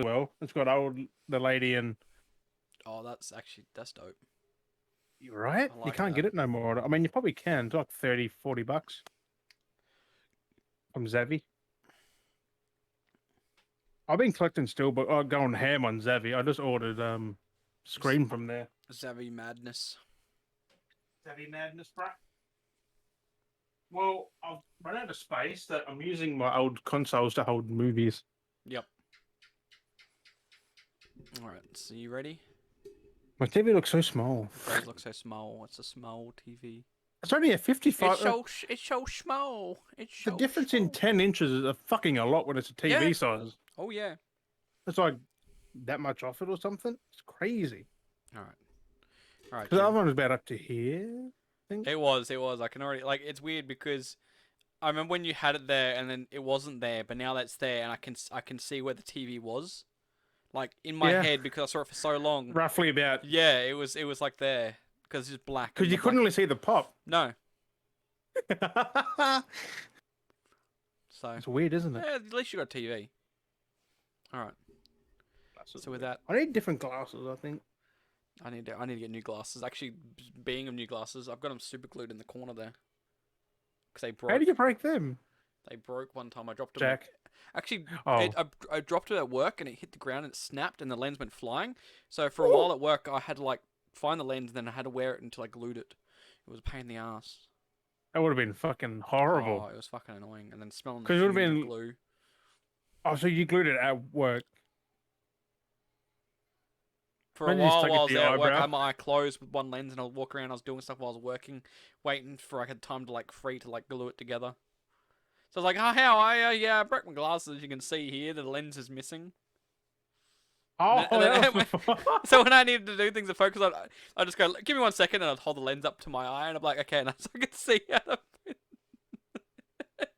well. It's got the lady and Oh, that's dope. you're right. I You like can't that. get it no more. I mean, you probably can. It's like 30, $40 from Zavi. I've been collecting still, but I'm going ham on Zavi. I just ordered Z- Scream from there. Zavi madness. Zavi madness, bro. Well, I've run out of space that I'm using my old consoles to hold movies. Yep. All right. So you ready? My TV looks so small. It does look so small. It's a small TV. It's only a 55. It's so small. It's The so difference in small. 10 inches is a fucking a lot when it's a Yeah. TV size. Oh yeah. It's like that much off it or something. It's crazy. All right. All right, Because the Jim. other one was about up to here. I think. It was. It was. I can already like. It's weird because I remember when you had it there and then it wasn't there, but now that's there and I can see where the TV was, like in my Yeah, head because I saw it for so long. roughly about. Yeah, it was like there because it's just black Because and you the black. couldn't really see the pop. No. So It's weird, isn't it? yeah, at least you got a TV. All right. So with that, I need different glasses, I think. I need to get new glasses. Actually, being of new glasses, I've got them super glued in the corner there because they How broke. do you break them, They broke one time. I dropped them. Jack? Actually, Oh. I dropped it at work and it hit the ground and it snapped and the lens went flying. So for a Ooh. while at work, I had to like find the lens and then I had to wear it until I glued it. It was a pain in the ass. That would have been fucking horrible. Oh, it was fucking annoying. And then smelling the Because it would have fumes of been. glue. Oh, so you glued it at work. For a Imagine you while stuck while I it was to there your at work, I eyebrow. had my eye closed with one lens and I would walk around. I was doing stuff while I was working, waiting for I had time to like free to like glue it together. So I was like, oh, how I yeah, I broke my glasses. As you can see here, the lens is missing. Oh, that was before. So when I needed to do things to focus on, I just go, give me 1 second, and I'd hold the lens up to my eye, and I'm like, okay, now so I can see out of it.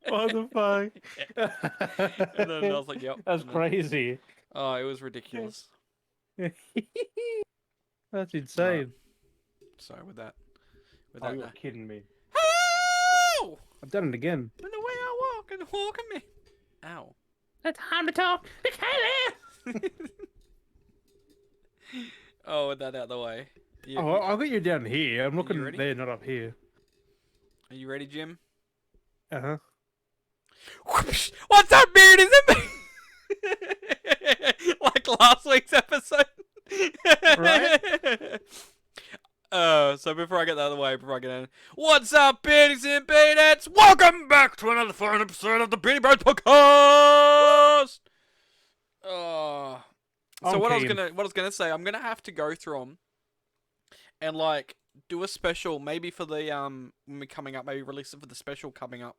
What the fuck? And then I was like, yep. That's And then, crazy. oh, it was ridiculous. That's Alright, insane. so with Oh, that, you're kidding me. oh! I've done it again. And the way I walk, and walking me. Ow. It's time to talk. Oh, with that out of the way. Oh, I'll get you down here. I'm looking ready? there, not up here. Are you ready, Jim? Uh huh. What's up, Beardy? Like last week's episode. Right? So before I get the other way, before I get in, what's up, Beardies and Beardettes? Welcome back to another fun episode of the Beardy Bros Podcast. So I'm what I keen. was gonna say, I'm gonna have to go through them and like do a special, maybe for the when we're coming up, maybe release it for the special coming up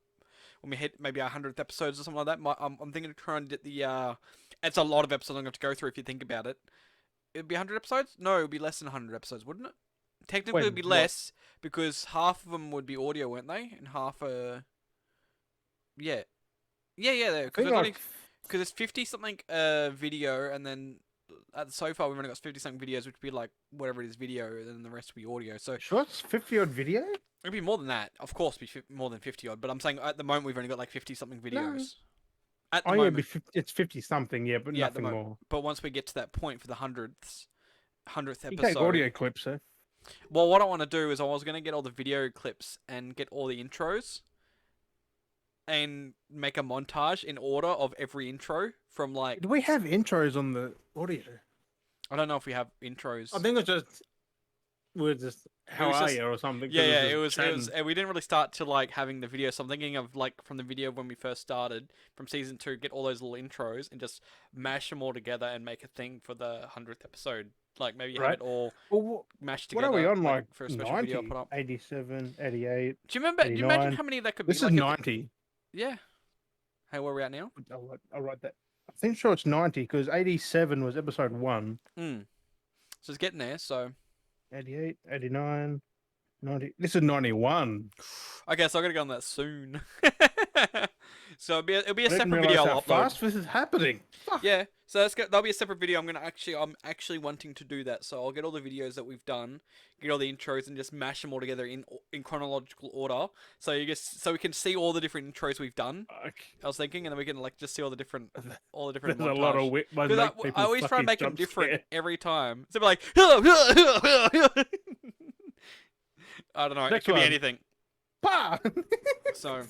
when we hit maybe our 100th episodes or something like that. I'm thinking of trying to get the it's a lot of episodes I'm going to go through if you think about it. It'd be 100 episodes? No, it would be less than 100 episodes, wouldn't it? Technically, it'd be What? less because half of them would be audio, weren't they? And half yeah, because it's 50 something video, and then so far we've only got 50 something videos, which would be like whatever it is video, and then the rest would be audio. So Sure, it's 50 odd video? it'd be more than that. Of course, it'd be more than 50 odd. But I'm saying at the moment we've only got like 50 something videos. At the Oh, yeah, moment, it's 50 something, yeah, but yeah, at the nothing moment. more. But once we get to that point for the hundredth You take episode, audio clips, though. well, what I want to do is I was going to get all the video clips and get all the intros and make a montage in order of every intro from like. Do we have intros on the audio? I don't know if we have intros. I think it's just we're just how was are just- you or something. 'cause Yeah, it's it just was, chatting. and we didn't really start to like having the video. So I'm thinking of like from the video when we first started from season 2, get all those little intros and just mash them all together and make a thing for the 100th episode. Like maybe have Right. it all Well, mashed what together. are we on, like for a special 90, video I put up. 87, 88? Do you remember? Do you imagine 89. how many that could This be? is Like 90. yeah. Hey, where are we at now? I'll write that. I think sure it's 90 because 87 was episode 1. So it's getting there. So 88, 89, 90. This is 91. okay, so I gotta go on that soon. So it'll be a I didn't separate realise video how I'll upload. fast this is happening. Fuck. Yeah. So that'll be a separate video. I'm actually wanting to do that. So I'll get all the videos that we've done, get all the intros, and just mash them all together in chronological order. So we can see all the different intros we've done. Fuck. I was thinking, and then we can like just see all the different There's montage. a lot of wit. Because I always try and make them different Scare. every time. So be like, I don't know. Next it could one. be anything. Pa! So,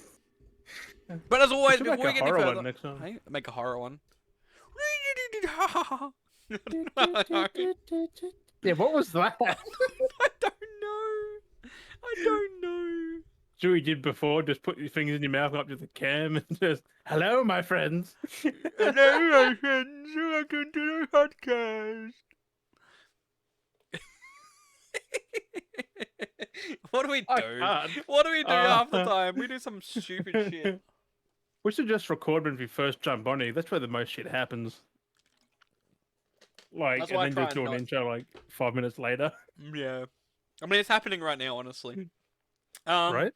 but as always, We should before we make a get any horror further, one next time. hey, make a horror one. Yeah, what was that? I don't know. I don't know. Chewie did before, just put your fingers in your mouth up to the cam and just, hello, my friends. Hello, my friends. Welcome to the podcast. What do we I do? can't. What do we do half the time? We do some stupid shit. We should just record when we first jump on it. That's where the most shit happens. Like, That's and why I then try just do and an not- intro like 5 minutes later. Yeah. I mean, it's happening right now, honestly. Right?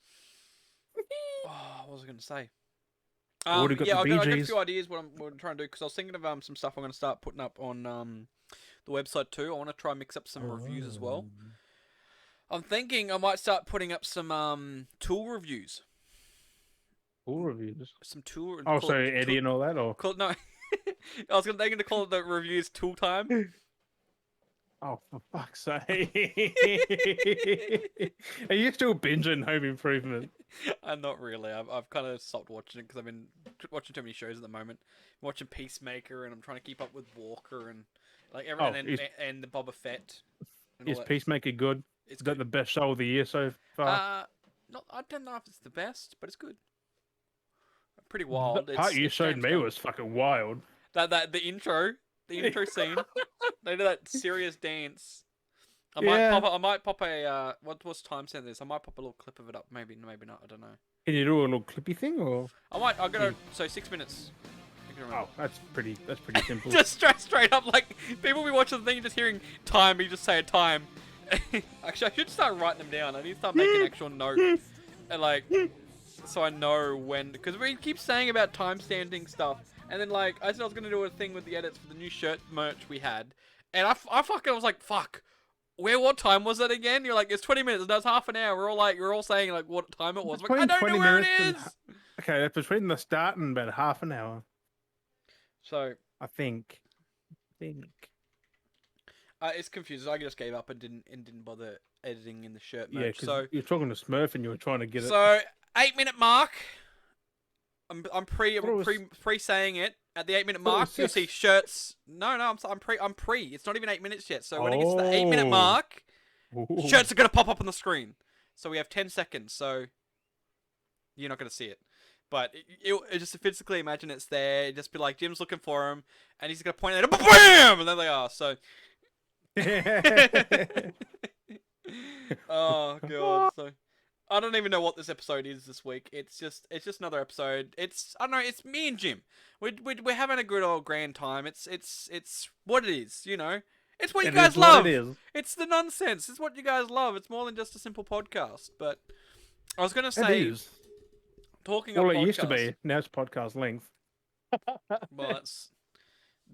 Oh, what was I going to say? Already got yeah, the I got a BGs. few ideas what I'm trying to do because I was thinking of some stuff I'm going to start putting up on the website too. I want to try and mix up some reviews as well. I'm thinking I might start putting up some tool reviews. All reviews. Some tool. Oh, call so it- Eddie and all that, or? no. I was thinking to call it the reviews tool time. Oh, for fuck's sake. Are you still binging Home Improvement? I'm not really. I've kind of stopped watching it because I've been watching too many shows at the moment. I'm watching Peacemaker and I'm trying to keep up with Walker and like everything and the Boba Fett. And all Is that. Peacemaker good? It's Is that the best show of the year so far? I don't know if it's the best, but it's good. Pretty wild. The part you it's showed James me Gunn. was fucking wild. The intro scene. They do that serious dance. I might pop a what's timestamp this? I might pop a little clip of it up. Maybe not. I don't know. Can you do a little clippy thing, or? I gotta so 6 minutes. I can remember. Oh, that's pretty simple. Just straight up like people be watching the thing just hearing time. You just say a time. Actually, I should start writing them down. I need to start making actual notes and like so I know when because we keep saying about time stamping stuff. And then, like, I said I was going to do a thing with the edits for the new shirt merch we had. And I was like, fuck. What time was it again? You're like, it's 20 minutes. No, it's half an hour. We're all saying, like, what time it was. I'm like, I don't know where it is. Okay, that's between the start and about half an hour. So. I think. It's confusing. I just gave up and didn't bother editing in the shirt merch. Yeah, because so you're talking to Smurf and you were trying to get it. So, 8-minute mark. I'm pre saying it at the 8-minute mark. You'll see shirts. No, I'm pre. It's not even 8 minutes yet. So when it gets to the 8-minute mark, Ooh. shirts are gonna pop up on the screen. So we have 10 seconds. So you're not gonna see it, but it just physically imagine it's there. It'd just be like Jim's looking for him, and he's gonna point at it, bam, and then they are. So. Oh god. So. I don't even know what this episode is this week. It's just another episode. I don't know. It's me and Jim. We're having a good old grand time. It's what it is. You know. It's what you guys love. It's the nonsense. It's what you guys love. It's more than just a simple podcast. But I was gonna say, talking of well, it podcasts, used to be. Now it's podcast length. Well, that's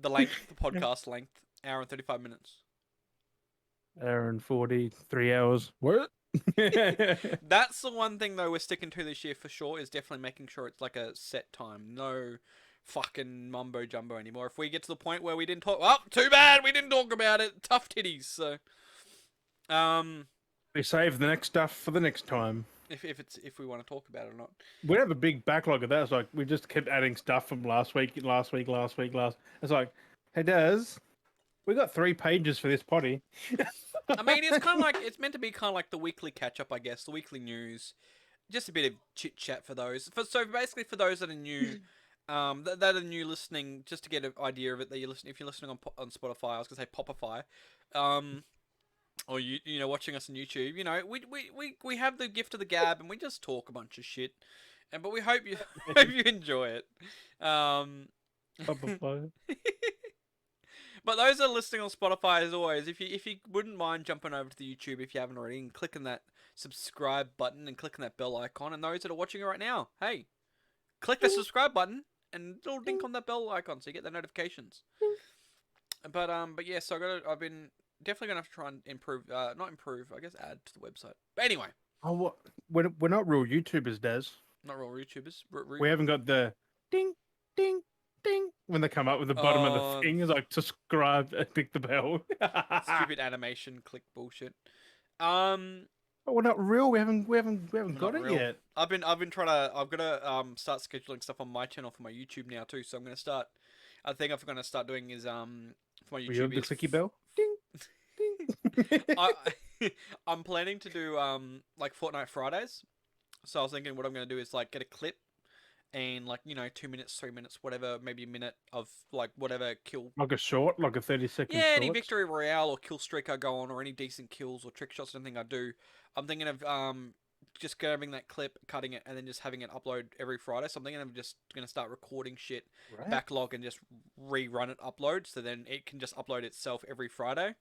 the length, the podcast length, hour and 35 minutes. Hour and 43 hours. What? That's the one thing though we're sticking to this year for sure is definitely making sure it's like a set time. No fucking mumbo jumbo anymore. If we get to the point where we didn't talk, well, too bad we didn't talk about it. Tough titties. So, we save the next stuff for the next time. If we want to talk about it or not. We have a big backlog of that. It's like we just kept adding stuff from last week. It's like, hey, Daz, we got 3 pages for this potty. I mean, it's kind of like it's meant to be kind of like the weekly catch up, I guess, the weekly news, just a bit of chit chat for those. So basically, for those that are new, that are new listening, just to get an idea of it, that if you're listening on Spotify, I was gonna say Popify, or you know watching us on YouTube, you know we have the gift of the gab and we just talk a bunch of shit, but we hope you hope you enjoy it. Popify. But those that are listening on Spotify, as always, if you wouldn't mind jumping over to the YouTube if you haven't already and clicking that subscribe button and clicking that bell icon, and those that are watching it right now, hey, click the subscribe button and a little dink on that bell icon so you get the notifications. But yeah, so I've been definitely gonna have to try and improve, not improve, I guess add to the website. But anyway, Oh, what? We're not real YouTubers, Des. not real YouTubers. We haven't got the ding, ding, ding when they come up with the bottom of the thing. It's like subscribe and click the bell. Stupid animation click bullshit. But we're not real. We haven't got it real. yet. I've been trying to. I've got to start scheduling stuff on my channel for my YouTube now too. So I'm gonna start. I think I'm gonna start doing is for my YouTube The clicky bell. Ding, ding. I'm planning to do like Fortnite Fridays. So I was thinking what I'm gonna do is like get a clip and like 2 minutes, 3 minutes, whatever, maybe a minute of like whatever kill. Like a short, like a 30-second. Yeah, any victory royale or kill streak I go on, or any decent kills or trick shots, or anything I do. I'm thinking of just grabbing that clip, cutting it, and then just having it upload every Friday. So I'm thinking I'm just gonna start recording shit, backlog, and just rerun it upload. So then it can just upload itself every Friday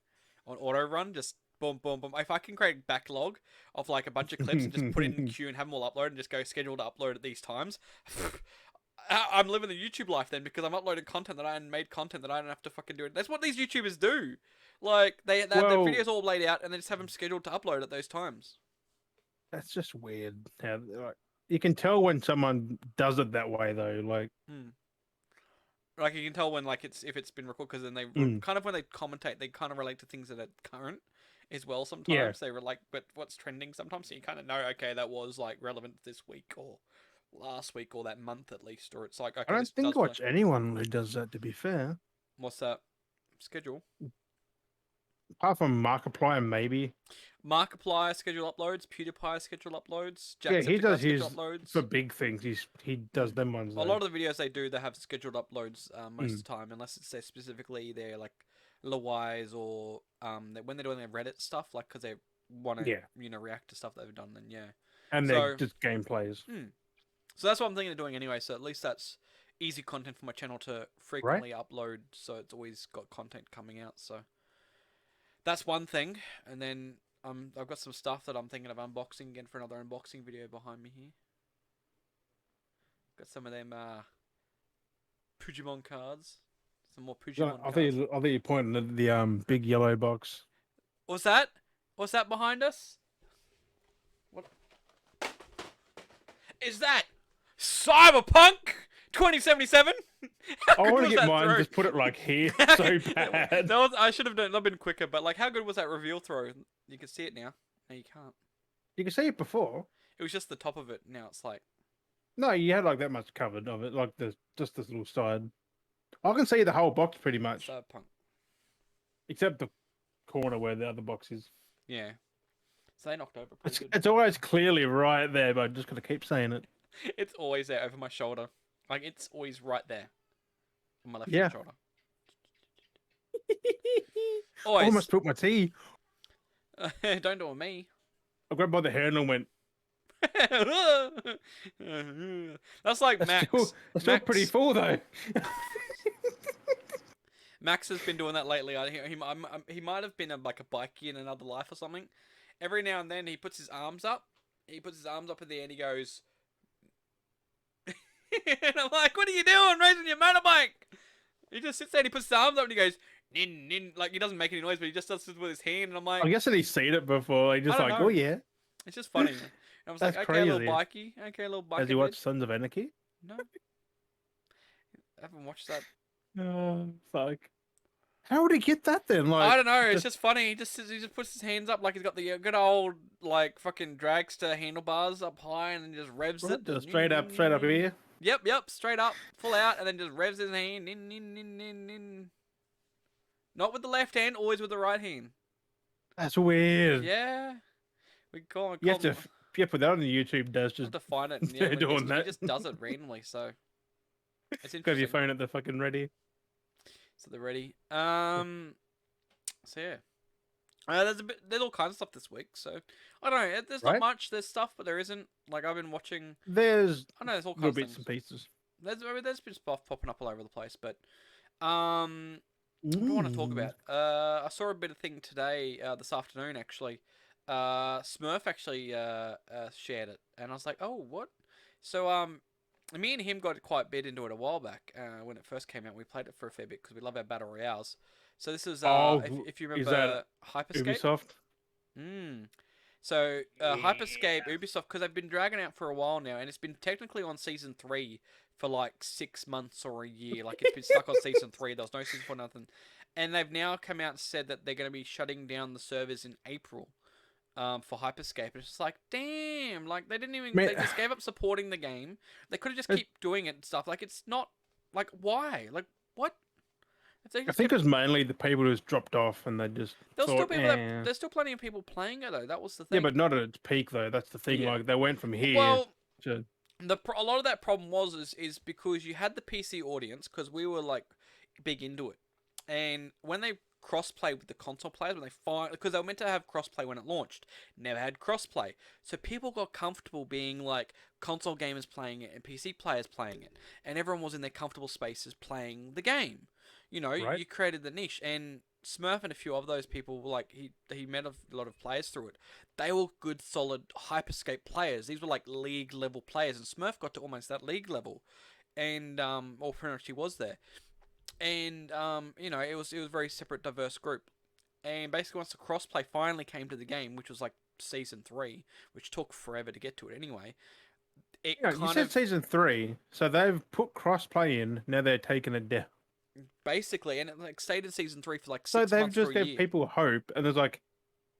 on auto run. Just boom, boom, boom. If I can create a backlog of like a bunch of clips and just put it in the queue and have them all upload and just go schedule to upload at these times. I'm living the YouTube life then, because I'm uploading content that I made content that I don't have to fucking do it. That's what these YouTubers do. Like they have their videos all laid out and they just have them scheduled to upload at those times. That's just weird. How like you can tell when someone does it that way though. Like you can tell when like if it's been recorded, because then they kind of, when they commentate, they kind of relate to things that are current as well. Sometimes they were like, but what's trending sometimes, so you kind of know, okay, that was like relevant this week or last week or that month at least, or it's like, okay, I don't think watch anyone who does that, to be fair. What's that schedule? Apart from Markiplier, maybe. Markiplier schedule uploads, PewDiePie schedule uploads, he does his uploads. For big things. He does them ones. A lot of the videos they do, they have scheduled uploads most of the time, unless it's specifically they're like Lewise or when they're doing their Reddit stuff, like because they want to react to stuff they've done. Then and they're just gameplays. So that's what I'm thinking of doing anyway. So at least that's easy content for my channel to frequently upload. So it's always got content coming out. So that's one thing. And then I've got some stuff that I'm thinking of unboxing again for another unboxing video behind me here. Got some of them Pugimon cards. Some more Pugimon cards. I think you're pointing at the big yellow box. What's that? What's that behind us? What is that? Cyberpunk 2077. I want to get mine and just put it like here. So bad. I should have done. I've been quicker, but like, how good was that reveal throw? You can see it now. No, you can't. You can see it before. It was just the top of it. Now it's like. No, you had like that much covered of it, like just this little side. I can see the whole box pretty much. Cyberpunk. Except the corner where the other box is. Yeah. So they knocked over. It's always clearly right there, but I'm just gonna keep saying it. It's always there over my shoulder. Like, it's always right there. On my left shoulder. I almost spilled my tea. Don't do it with me. I grabbed by the handle and went. That's like Max. That's still pretty full though. Max has been doing that lately. He might have been like a bikie in another life or something. Every now and then he puts his arms up. He puts his arms up in the air and he goes. And I'm like, what are you doing, racing your motorbike? He just sits there and he puts his arms up and he goes, nin, nin. Like, he doesn't make any noise, but he just does this with his hand. And I'm like, I guess that he's seen it before. He just like, oh yeah. It's just funny. And I was like, okay, little bikie. Okay, little bikie. Has he watched Sons of Anarchy? No. I haven't watched that. Oh, fuck. How would he get that then? Like, I don't know. It's just funny. He just puts his hands up like he's got the good old like fucking dragster handlebars up high, and then just revs it. Just straight up here. Yep, straight up, full out, and then just revs his hand. In. Not with the left hand, always with the right hand. That's weird. Yeah. We call you have to put that on the YouTube. Does just to find it. Yeah, doing that. He just does it randomly. So it's interesting. Got your phone at the fucking ready. So they're ready. So yeah. There's all kinds of stuff this week. So I don't know. There's not much. There's stuff, but there isn't. Like I've been watching. There's there's all kinds little of bits things. and pieces. There's been stuff popping up all over the place, but what do I want to talk about? I saw a bit of thing today, this afternoon actually. Smurf actually shared it, and I was like, oh, what? So me and him got quite a bit into it a while back when it first came out. We played it for a fair bit because we love our battle royales. So this was Oh, if you is that remember Hyperscape. Ubisoft? Mm. So Hyperscape, Ubisoft, because they've been dragging out for a while now, and it's been technically on season 3 for like 6 months or a year. Like it's been stuck on season 3. There was no season 4, nothing, and they've now come out and said that they're going to be shutting down the servers in April. For Hyperscape, it's just like, damn, like they didn't even, Man, they just gave up supporting the game. They could have just it- keep doing it and stuff. Like it's not, like why, like what? If they I just think kept, it's mainly the people who just dropped off and they just there's still thought, people that, eh. there's still plenty of people playing it though. That was the Yeah, thing. but not at its peak though. That's the thing. Yeah. Like they went from here Well, to a lot of that problem is because you had the PC audience because we were like big into it, and when they crossplay with the console players, when they find, because they were meant to have crossplay when it launched, never had crossplay, so people got comfortable being like console gamers playing it and PC players playing it, and everyone was in their comfortable spaces playing the game. You know, right. you created the niche, and Smurf and a few of those people were like he met a lot of players through it. They were good, solid Hyperscape players. These were like league level players, and Smurf got to almost that league level, and or pretty much he was there. And you know, it was a very separate, diverse group. And basically, once the crossplay finally came to the game, which was like season 3, which took forever to get to it anyway, it You know, you kind said of season 3, so they've put crossplay in. Now they're taking it down. basically, and it like stayed in season 3 for like So six they've months to just a gave year. people hope, and there's like,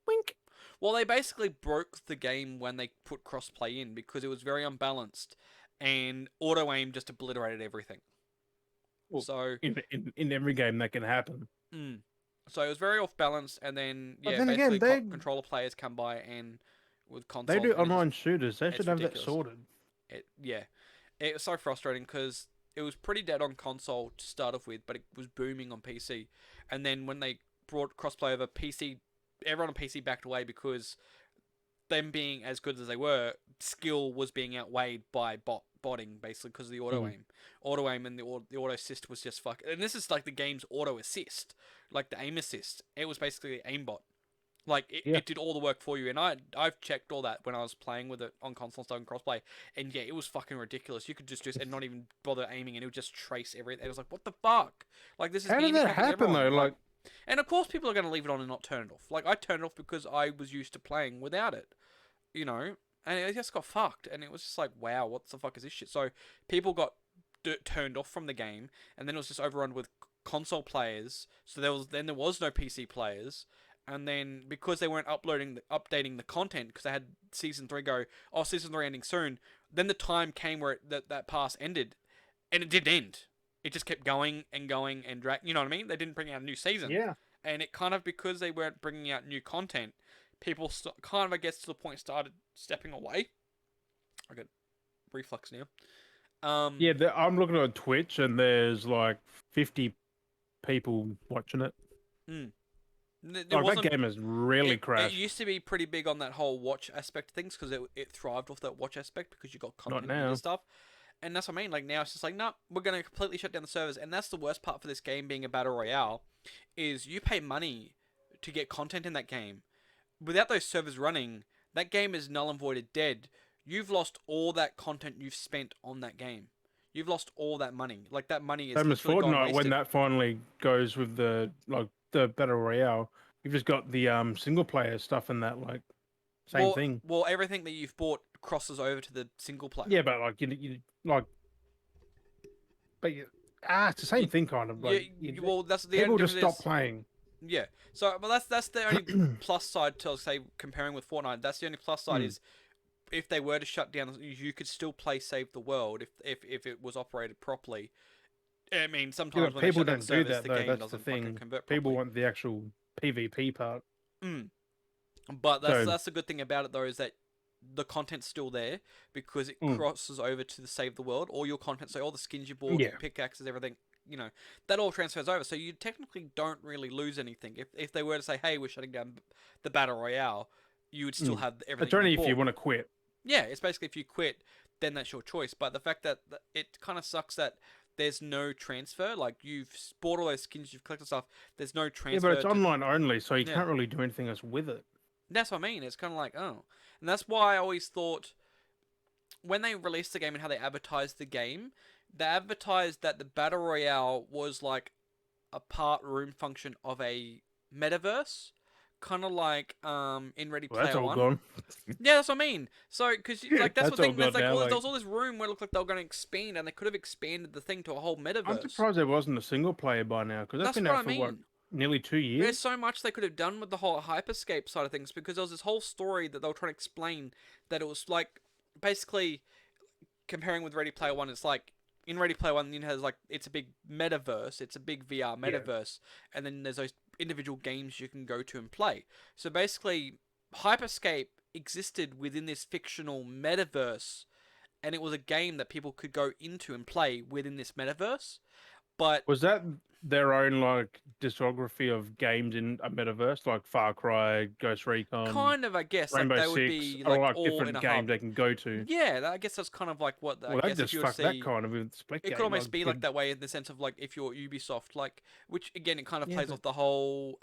wink. Well, they basically broke the game when they put crossplay in because it was very unbalanced, and auto aim just obliterated everything. Well, So, in every game that can happen. mm. So it was very off balance, and then But yeah, then again, basically controller players come by and with they do consoles, and online shooters. They should it's have that ridiculous. sorted. Yeah, it was so frustrating because it was pretty dead on console to start off with, but it was booming on PC, and then when they brought crossplay over PC, everyone on PC backed away because them being as good as they were, skill was being outweighed by botting basically because of the Mm. auto aim, and the auto assist was just fuck. And this is like the game's auto assist, like the aim assist. It was basically aimbot. Like Yeah. it did all the work for you, and I've checked all that when I was playing with it on console stuff and crossplay, and yeah, it was fucking ridiculous. You could just and not even bother aiming, and it would just trace everything. It was like, what the fuck? Like this is How did that handicapping happen though? everyone. Like, Like, and of course people are going to leave it on and not turn it off. Like I turned it off because I was used to playing without it, you know, and it just got fucked, and it was just like, wow, what the fuck is this shit? So people got turned off from the game, and then it was just overrun with console players. So there was no PC players, and then because they weren't updating the content because they had season 3 go, oh, season 3 ending soon. Then the time came where that pass ended, and it didn't end. It just kept going and going and drag. You know what I mean? They didn't bring out a new season, yeah. and it kind of, because they weren't bringing out new content, people kind of, I guess, to the point started stepping away. I got reflux now. Yeah, I'm looking at Twitch and there's like 50 people watching it. mm, it Like that wasn't. game has really It crashed. used to be pretty big on that whole watch aspect of things because it thrived off that watch aspect because you got Not content now. and stuff. And that's what I mean. Like now it's just like, no, we're gonna completely shut down the servers. And that's the worst part for this game being a battle royale, is you pay money to get content in that game. Without those servers running, that game is null and voided dead. You've lost all that content you've spent on that game. You've lost all that money. Like that money is Same as literally gone Fortnite when wasted. that finally goes with the battle royale. You've just got the single player stuff in that, like same thing. Well, everything that you've bought crosses over to the single player. Yeah, but like you like, but it's the same You- thing kind of. Like well, that's the people only just difference stop playing. Yeah. So, but that's the only plus side to, say, comparing with Fortnite. That's the only plus side is if they were to shut down, you could still play Save the World if it was operated properly. I mean, Yeah, sometimes but when they people shut down don't the do servers, that the though. game That's the doesn't fucking thing. convert People properly. want the actual PvP part. Mm. But So that's the good thing about it though, is that the content's still there because it mm, crosses over to the Save the World. All your content, so all the skins you bought, yeah, your pickaxes, everything, you know, that all transfers over. So you technically don't really lose anything. If they were to say, hey, we're shutting down the battle royale, you would still have it's everything only you if you bought. want to quit. Yeah, it's basically if you quit, then that's your choice. But the fact that it kind of sucks that there's no transfer. Like you've bought all those skins, you've collected stuff. There's no Yeah, transfer. but it's online only, so you Yeah, can't really do anything else with it. that's what I mean. It's kind of like, oh, and that's why I always thought when they released the game and how they advertised the game, they advertised that the battle royale was like a part room function of a metaverse, kind of like in Ready Well, that's Player all One. gone. Yeah, that's what I mean. So, because like that's That's what all thing. There's gone like now. all, there Like, was all this room where it looked like they were going to expand, and they could have expanded the thing to a whole I'm metaverse. surprised there wasn't a single player by now because that's That's been what out I for what, mean. nearly 2 years. There's so much they could have done with the whole hyperscape side of things because there was this whole story that they were trying to explain that it was like basically comparing with Ready Player One. It's like in Ready Player One, has like it's a big metaverse, it's a big VR Yeah. metaverse, and then there's those individual games you can go to and play. So basically, Hyperscape existed within this fictional metaverse, and it was a game that people could go into and play within this metaverse. But Was that their own like discography of games in a metaverse, like Far Cry, Ghost Recon, kind of, I guess, like Rainbow they would Six, be are like like all in different a games hub. they can go to? Yeah, I guess that's kind of like what I Well, they guess if just you were to fucked that see. kind of with It Splitgate. could almost Like, be like that way in the sense of like if you're Ubisoft, like which again it kind of yeah, plays but off the whole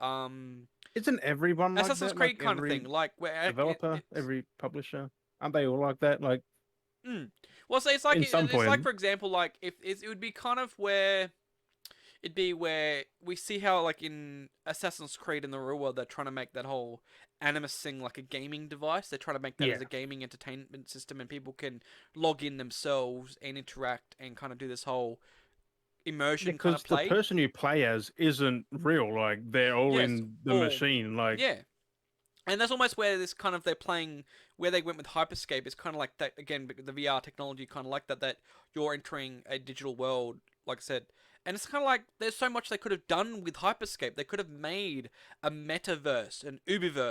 isn't everyone like Assassin's that? Like Creed kind of thing, every like where developer, it's every publisher, aren't they all like that? Like, well, so in some it's like point, for example, like if it would be kind of where it'd be where we see how like in Assassin's Creed in the real world they're trying to make that whole Animus thing like a gaming device. They're trying to make that yeah. as a gaming entertainment system, and people can log in themselves and interact and kind of do this whole Yeah, immersion kind of because the play. person you play as isn't real. Like, they're all Yes, in the all machine. Like, yeah. And that's almost where this kind of they're playing where they went with Hyperscape is kind of like that again. The VR technology kind of like that you're entering a digital world, like I said, and it's kind of like there's so much they could have done with Hyperscape. They could have made a metaverse, an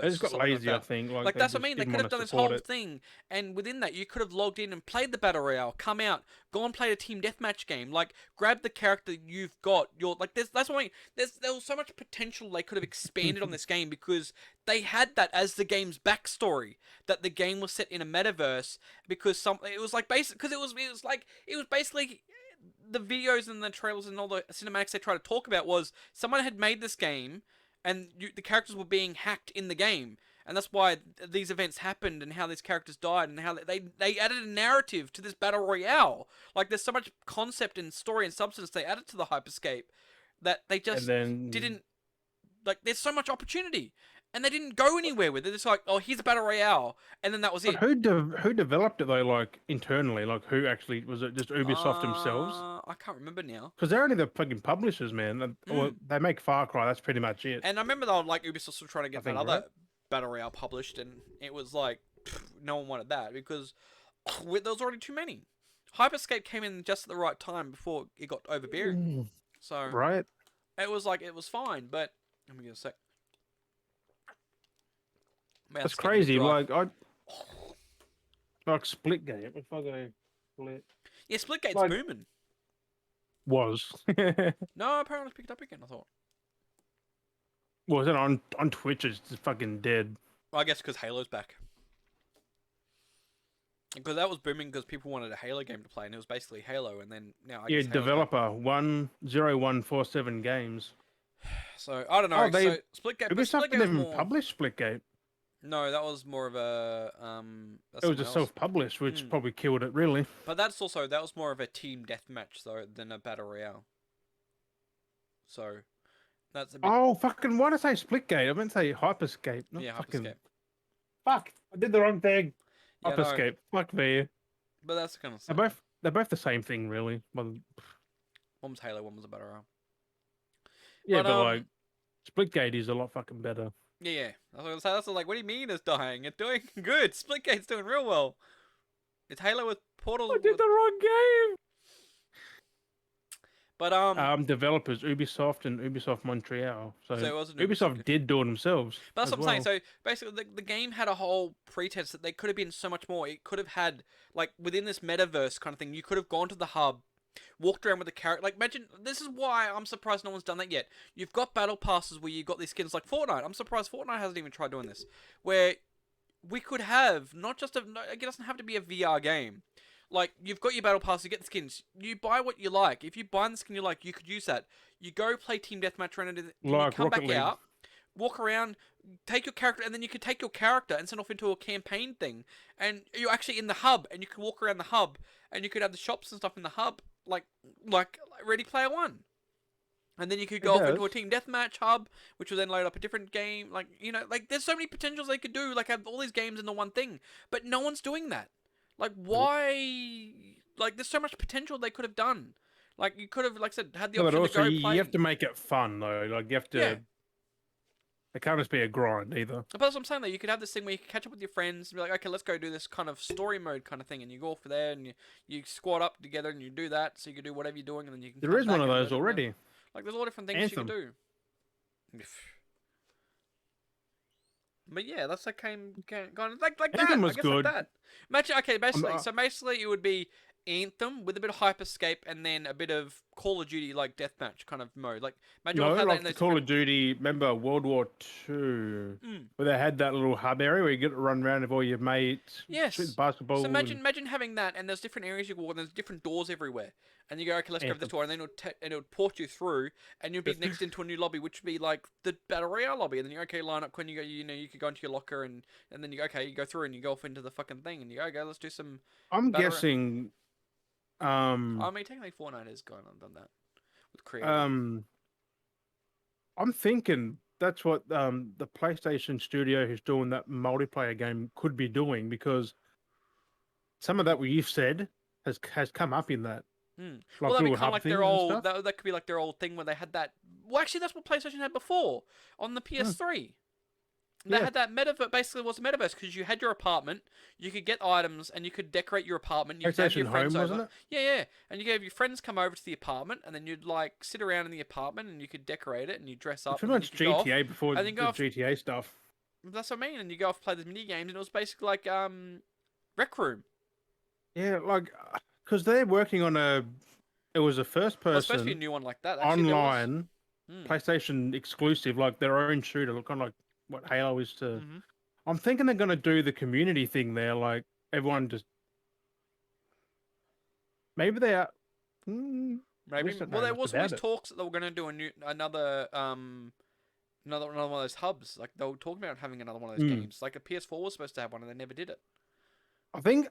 they Ubiverse, just or got something like lazy, I that. think. Like, Like they that's what I just mean. They didn't could want have to done this support whole it. thing, and within that, you could have logged in and played the battle royale. Come out, go and play a team deathmatch game. Like grab the character you've got. You're like that's what I mean. There was so much potential they could have expanded on this game because they had that as the game's backstory, that the game was set in a metaverse because it was like basic because it was basically the videos and the trailers and all the cinematics they try to talk about was someone had made this game and the characters were being hacked in the game, and that's why these events happened and how these characters died and how they added a narrative to this battle royale. Like there's so much concept and story and substance they added to the Hyperscape that they And just then, didn't like. There's so much opportunity, and they didn't go anywhere with it. It's like, oh, here's a battle royale, and then that was but it. who developed it though? Like internally, like who actually was it? Just Ubisoft themselves? I can't remember now. Because they're only the fucking publishers, man. Or Mm. they make Far Cry. That's pretty much it. And I remember they were like Ubisoft were trying to I get that think, other right? battle royale published, and it was like no one wanted that because there was already too many. Hyperscape came in just at the right time before it got overbearing, Mm, so right? it was like it was fine. But let me get a sec. That's Mouth's getting a bit crazy. dry. Like Splitgate. If I go split Yeah, Splitgate's like booming. was No, apparently it's picked up again. I thought. was it on Twitch? It's just fucking dead. Well, I guess because Halo's back. Because that was booming because people wanted a Halo game to play, and it was basically Halo. And then now I Yeah, guess Halo's back. developer 10147 Games. So I don't know. Oh, they So Splitgate, but Ubisoft Splitgate was didn't even more. publish Splitgate. No, that was more of a that's It was someone a else. self-published, which Mm. probably killed it. Really. But that was more of a team deathmatch though than a battle royale. So that's a bit Oh fucking! Why did I say Splitgate? I meant to say Hyperscape. Not yeah, fucking. Hyperscape. Fuck! I did the wrong thing. Yeah, no, Hyperscape. Fuck me. but that's kind of They're same. both the same thing, really. Well, One was Halo, one was a battle royale. yeah, But but like Splitgate is a lot fucking better. yeah. I was gonna say that's like, what do you mean it's dying? It's doing good. Splitgate's doing real well. It's Halo with portals. I did the wrong game. But Developers Ubisoft and Ubisoft Montreal. So so it wasn't Ubisoft did do it themselves. But that's as what I'm saying. well. So basically, the game had a whole pretense that they could have been so much more. It could have had, like, within this metaverse kind of thing, you could have gone to the hub, walked around with the character. Like, imagine, this is why I'm surprised no one's done that yet. You've got battle passes where you've got these skins like Fortnite. I'm surprised Fortnite hasn't even tried doing this. Where we could have, not just it doesn't have to be a VR game. Like, you've got your battle pass, you get the skins. You buy what you like. If you buy the skin you like, you could use that. You go play Team Deathmatch around, and then you Like come Rocket back League. out. walk around, take your character, and then you could take your character and send off into a campaign thing, and you're actually in the hub, and you can walk around the hub, and you could have the shops and stuff in the hub, like Ready Player One. And then you could It go off into a does. team deathmatch hub, which will then load up a different game. Like, like there's so many potentials they could do. Like, have all these games into one thing, but no one's doing that. Like, Nope. why? Like, there's so much potential they could have done. Like, you could have, like I said, had the No, but option to also go you have play. to make it fun though. Like you have Yeah, to. It can't just be a grind either. but that's what I'm saying. Though you could have this thing where you could catch up with your friends and be like, okay, let's go do this kind of story mode kind of thing, and you go off there and you squad up together and you do that, so you can do whatever you're doing, and then you can There come is one back of and those let everyone else. already. Like, there's all different things you can Anthem. do. But yeah, that's like gone like that. Anthem I was guess like good. that. Imagine okay, I'm, basically, so basically it would be Anthem with a bit of Hyperscape and then a bit of Call of Duty like deathmatch kind of mode. Like imagine we'll no, have that in like the those Call different. of Duty. Remember World War Two, Mm, where they had that little hub area where you get to run around with all your mates, shoot the yes. So basketball, imagine having that, and there's different areas you go, and there's different doors everywhere, and you go, okay, let's go over this Anthem. door, and then it would port you through, and you'd be next into a new lobby, which would be like the battle royale lobby, and then you okay, line up when you go, you could go into your locker, and then you go, okay, you go through, and you go off into the fucking thing, and you go, okay, let's do some I'm battle. guessing. I Um. mean, technically, Fortnite has gone on done that with creative. Um. I'm thinking that's what the PlayStation studio who's doing that multiplayer game could be doing because some of that what you've said has come up in that Hmm. Well, like that'd be little kind of hub like their things and old. stuff. That could be like their old thing where they had that. Well, actually, that's what PlayStation had before on the Hmm, PS3. They yeah, had that metaverse. Basically, it was a metaverse because you had your apartment, you could get items, and you could decorate your apartment. You could have PlayStation your friends Home over. wasn't it? Yeah, yeah, and you could have your friends come over to the apartment, and then you'd like sit around in the apartment, and you could decorate it, and you dress It's up, pretty and then you much could go off, GTA before and then go the off. GTA stuff. That's what I mean. And you go off play the mini games, and it was basically like Rec Room. Yeah, like because they're working on a. It was a first Well, it's supposed to be a person new one like that. Actually, there was. online Hmm. PlayStation exclusive, like their own shooter, kind of like what Halo is to. Mm-hmm. I'm thinking they're gonna do the community thing there, like everyone just maybe they are. I Maybe. just don't Well, know there much was always about it. talks that they were going to do another one of those hubs. Like they were talking about having another one of those Mm. games. Like a PS4 was supposed to have one, and they never did it. I think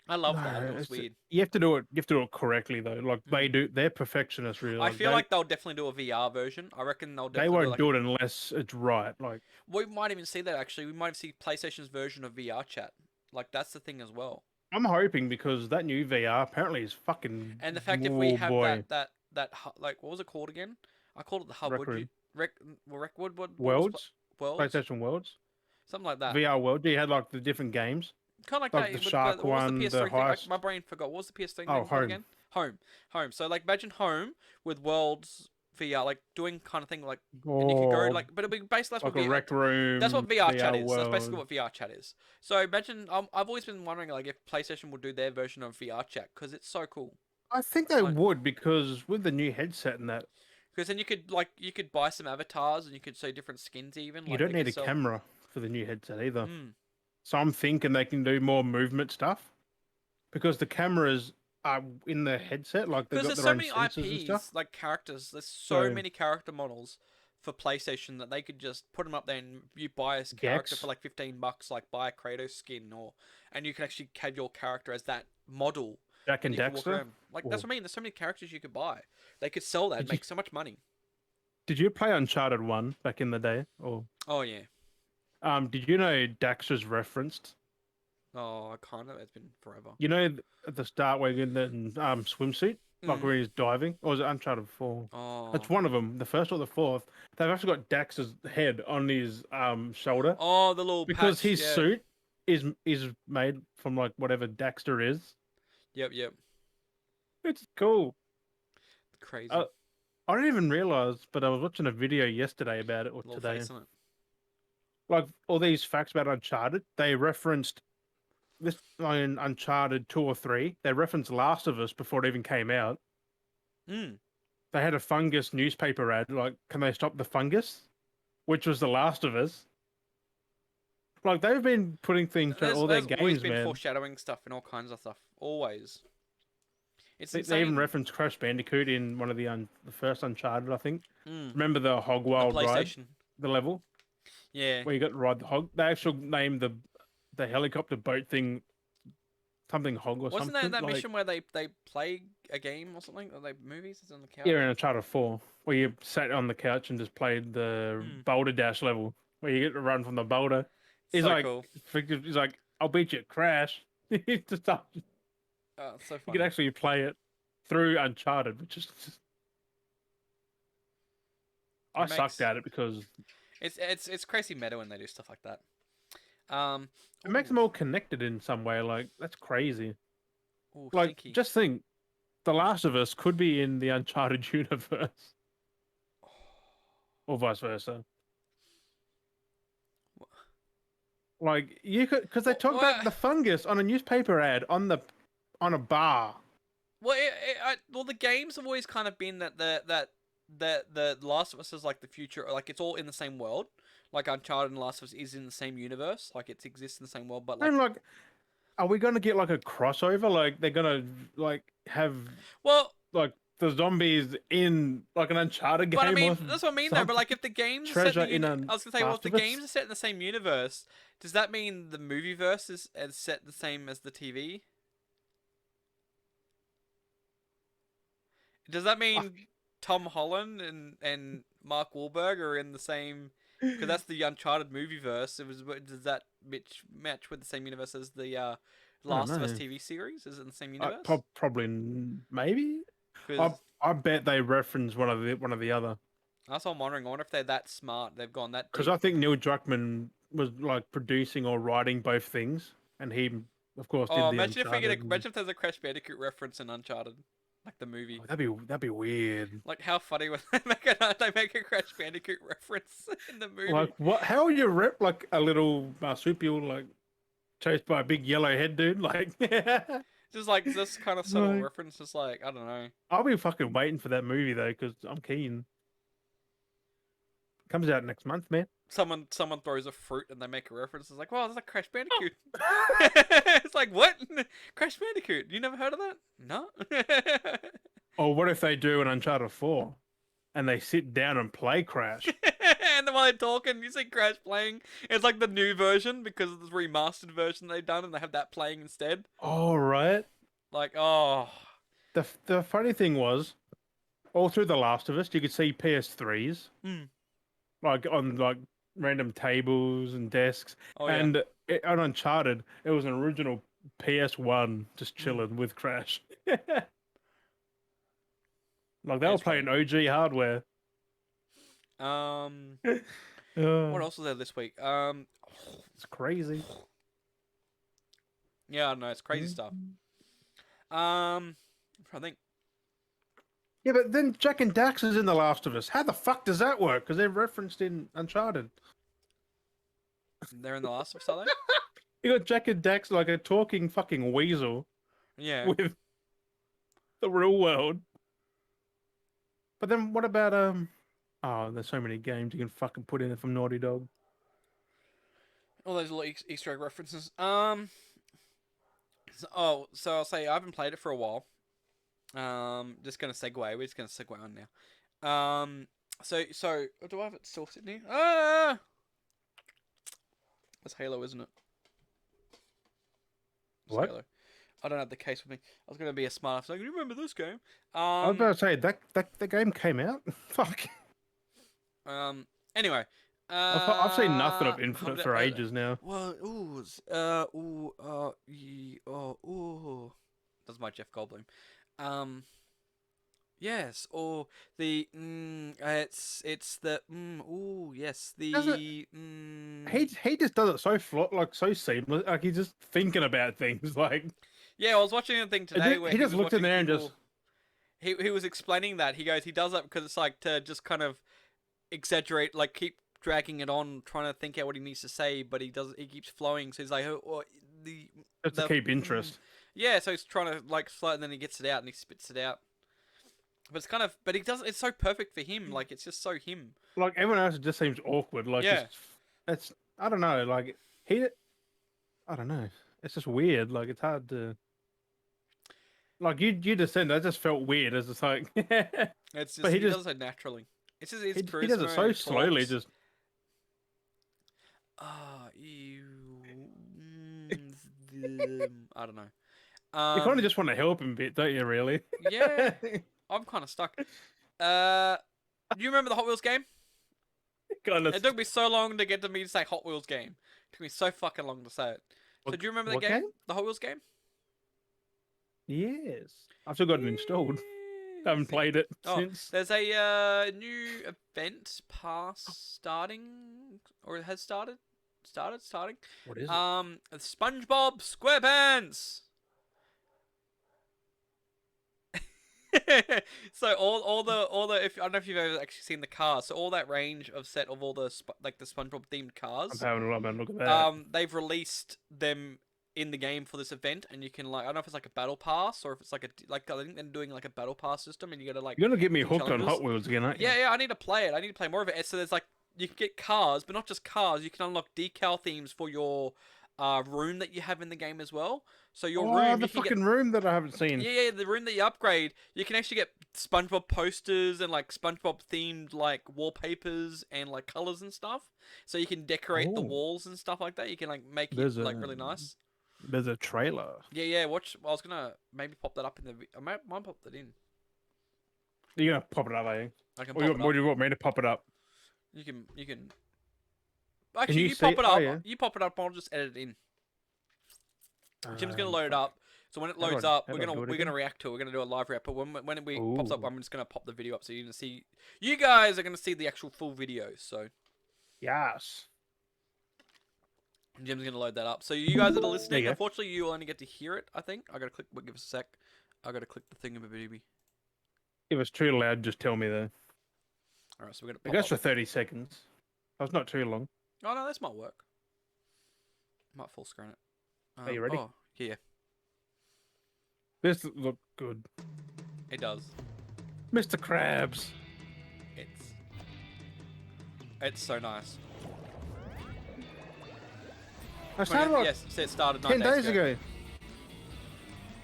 I love that. I no, thought it was weird. you have to do it. You have to do it correctly though. Like they Mm. do, they're perfectionists. Really, I like feel like they'll definitely do a VR version. I reckon they'll they definitely do won't like. do it unless it's right. Like We might even see that actually. We might see PlayStation's version of VR chat. Like that's the thing as well. I'm hoping because that new VR apparently is fucking And the fact if we oh have boy, like what was it called again? I called it the hub. Rec Would you Room rec? What was Worlds, Worlds? PlayStation Worlds, Something like that. VR World. You had like the different games, Kind of like like the that. But shark what was the one, the PS3 thing? heist. My brain forgot. What was the PS3 Oh, thing called home. again? Home. So like imagine Home with Worlds VR, like doing kind of thing like, and you could go Or like, but it'll be basically that's like what a VR. Rec That's what Room, VR chat VR is. That's basically World. what VR chat is. So imagine I've always been wondering like if PlayStation will do their version of VR chat because it's so cool. I think they Like would because with the new headset and that, because then you could buy some avatars and you could see different skins even you like don't they need could a sell. camera for the new headset either. Mm. So I'm thinking they can do more movement stuff because the cameras are in the headset, like they've Because got there's their so own many sensors and stuff. IPs, like characters. There's so So many character models for PlayStation that they could just put them up there and you buy a character for Gex, like $15, like buy a Kratos skin, and you can actually have your character as that model, Jack and and you can walk Daxter. around. Like that's Or what I mean. There's so many characters you could buy. They could sell that, and did you make so much money. did you play Uncharted One back in the day? Or Oh yeah. did you know Daxter's referenced? Oh, I kind of. It's been forever. You know at the start where you're in the swimsuit, like Mm. when he's diving, or was it Uncharted 4? It's Oh. one of them, the first or the fourth. They've actually got Dax's head on his shoulder Oh, the little because patch. his Yeah. suit is made from like whatever Daxter is. Yep. Yep. It's cool. Crazy. Uh, I didn't even realize, but I was watching a video yesterday about it or Little today. face on it. Like all these facts about Uncharted, they referenced this in Uncharted 2 or 3. They referenced Last of Us before it even came out. Mm. They had a fungus newspaper ad, like, can they stop the fungus? Which was The Last of Us. Like, they've been putting things to There's all their there's always games, been man. foreshadowing stuff and all kinds of stuff. Always. It's They even insane. referenced Crash Bandicoot in one of the first Uncharted, I think. Mm. Remember the Hog On the Wild ride, PlayStation. the level Yeah. where you got to ride the hog. They actually named the helicopter boat thing something hog or Wasn't that something that like. mission where they play a game or something? Or they movies? It's on the couch. Yeah, in Uncharted 4, where you sat on the couch and just played the Hmm. boulder dash level, where you get to run from the boulder. He's So like, cool. he's like, I'll beat you at Crash. Just, Oh, it's so you can funny. actually play it through Uncharted, which is just, I It sucked makes at it because it's crazy meta when they do stuff like that. Um. it makes Ooh. them all connected in some way. Like that's crazy. Ooh. Like Stinky. just think, The Last of Us could be in the Uncharted universe, or vice versa. Like you could, because they talk What? about the fungus on a newspaper ad on a bar. Well, well, the games have always kind of been that the Last of Us is like the future, like it's all in the same world. Like Uncharted and Last of Us is in the same universe, like it exists in the same world, but like, And like, are we gonna get like a crossover? Like they're gonna like have well, like the zombies in like an Uncharted but I game or mean that's what I mean though. But something? like, if the games are set in Treasure the in I a was gonna say, well, if Last the of Us? games are set in the same universe, does that mean the movie verse is set the same as the TV? Does that Fuck. mean Tom Holland and Mark Wahlberg are in the same? Because that's the Uncharted movie verse. Does that match with the same universe as the I don't Last of Us know. TV series? Is it in the same universe? Probably maybe. I Because I bet they reference one of the other that's what I'm wondering. I wonder if they're that smart. They've gone that because deep. I think Neil Druckmann was like producing or writing both things, and he of course Oh, did the Uncharted. imagine if there's a Crash Bandicoot reference in Uncharted, like the movie. Oh, that'd be weird. Like how funny when they make a Crash Bandicoot reference in the Like movie. what? How are you rep like a little marsupial like chased by a big yellow head dude? Like, Just like this kind of subtle like reference, just like I don't know. I'll be fucking waiting for that movie though because I'm keen. Comes out next month, man. Someone throws a fruit and they make a reference. It's like, wow, that's like Crash Bandicoot. It's like, what? Crash Bandicoot? You never heard of that? No. Or what if they do an Uncharted 4 and they sit down and play Crash? And then while they're talking, you see Crash playing. It's like the new version because of the remastered version they've done, and they have that playing instead. All right. Like, oh, The funny thing was, all through The Last of Us, you could see PS3s mm. like on like random tables and desks, Oh yeah. and on Uncharted, it was an original PS1 just Mm. chilling with Crash. Like they Yeah, were it's funny. playing OG hardware. Um, what Oh, else was there this week? it's crazy. Yeah, I don't know. It's crazy stuff. I think Yeah, but then Jack and Dax is in The Last of Us. How the fuck does that work? Because they're referenced in Uncharted. they're in the Last of Us, are You got Jack and Dax like a talking fucking weasel they? Yeah. with the real world. But then what about Oh, there's so many games you can fucking put in it from Naughty Dog. All those little Easter egg references. So I'll say I haven't played it for a while. Just gonna segue. We're just gonna segue on now. So do I have it still sitting here? Ah, that's Halo, isn't it? It's What? Halo. I don't have the case with me. I was gonna be a smart. So you remember this game? I was about to say that the game came out. Fuck. Um. Anyway. I've seen nothing of Hold Infinite it, for ages now. well, ooh. That's my Jeff Goldblum. Um. Yes, or the it's the ooh yes Does it? the He just does it so like so seamless. Like he's just thinking about things. Like yeah. I was watching a thing and today where he he just was looked in watching there and just people. He was explaining that he goes he does that because it's like to just kind of exaggerate, like keep dragging it on, trying to think out what he needs to say, but he keeps flowing. So he's like, oh, just to the keep interest. yeah. So he's trying to like slow, and then he gets it out and he spits it out. But it's kind of, but he does. It's so perfect for him. Like it's just so him. Like everyone else, it just seems awkward. Like Yeah. just it's I don't know. Like he, I don't know. It's just weird. Like it's hard to. Like you just said that just felt weird. As it's like, It's but just he does it naturally. It's just his he does it charisma. so He slowly. talks. Just Ah, you. I don't know. you kind of just want to help him a bit, don't you? Really? Yeah, I'm kind of stuck. Uh, do you remember the Hot Wheels game? kind of. It took me so long to get to me to say Hot Wheels game. It took me so fucking long to say it. So do you remember that What game? game? The Hot Wheels game? Yes, I've still got it installed. I haven't See. played it Oh, since. there's a new event pass starting, or it has started. Starting. What is it? SpongeBob SquarePants. So all the if I don't know if you've ever actually seen the cars, so all that range of set of all the like the SpongeBob themed I'm cars, having a lot of look at that. they've released them in the game for this event, and you can like I don't know if it's like a battle pass or if it's like a like I think they're doing like a battle pass system, and you gotta like You're gonna get me do hooked on challenges. Hot Wheels again, aren't you? Yeah, I need to play it. I need to play more of it. So there's like you can get cars, but not just cars. You can unlock decal themes for your room that you have in the game as well. So your Oh, room, the you can get fucking room that I haven't seen. yeah, the room that you upgrade, you can actually get SpongeBob posters and like SpongeBob themed like wallpapers and like colors and stuff. So you can decorate the Oh, walls and stuff like that. You can like make it there's like a really nice. there's a trailer. Yeah. Watch. I was gonna maybe pop that up in the. I might pop that in. You're gonna pop it up, eh? I can Or pop it what up. do you want me to pop it up? You can. Can Actually, you you see? pop it Oh up. yeah. You pop it up. I'll just edit it in. Jim's gonna load it Fuck. up. So when it How do loads I up, how do I do it we're gonna again? react to it. We're gonna do a live react. But when it pops up, Ooh, I'm just gonna pop the video up so you're gonna see. You guys are gonna see the actual full video. So yes. Jim's gonna load that up. So you guys that are There listening, you go. unfortunately, you will only get to hear it. I think I gotta click. Give us a sec. I gotta click the thing of a baby. If it's too loud, just tell me though. All right, so we're gonna It pop goes up. for 30 seconds. That's not too long. Oh no, this might work. Might full screen it. Are you ready? Oh yeah, This look good. it does. Mr. Krabs. It's it's so nice. I started like Yes, it started 10 9 days ago.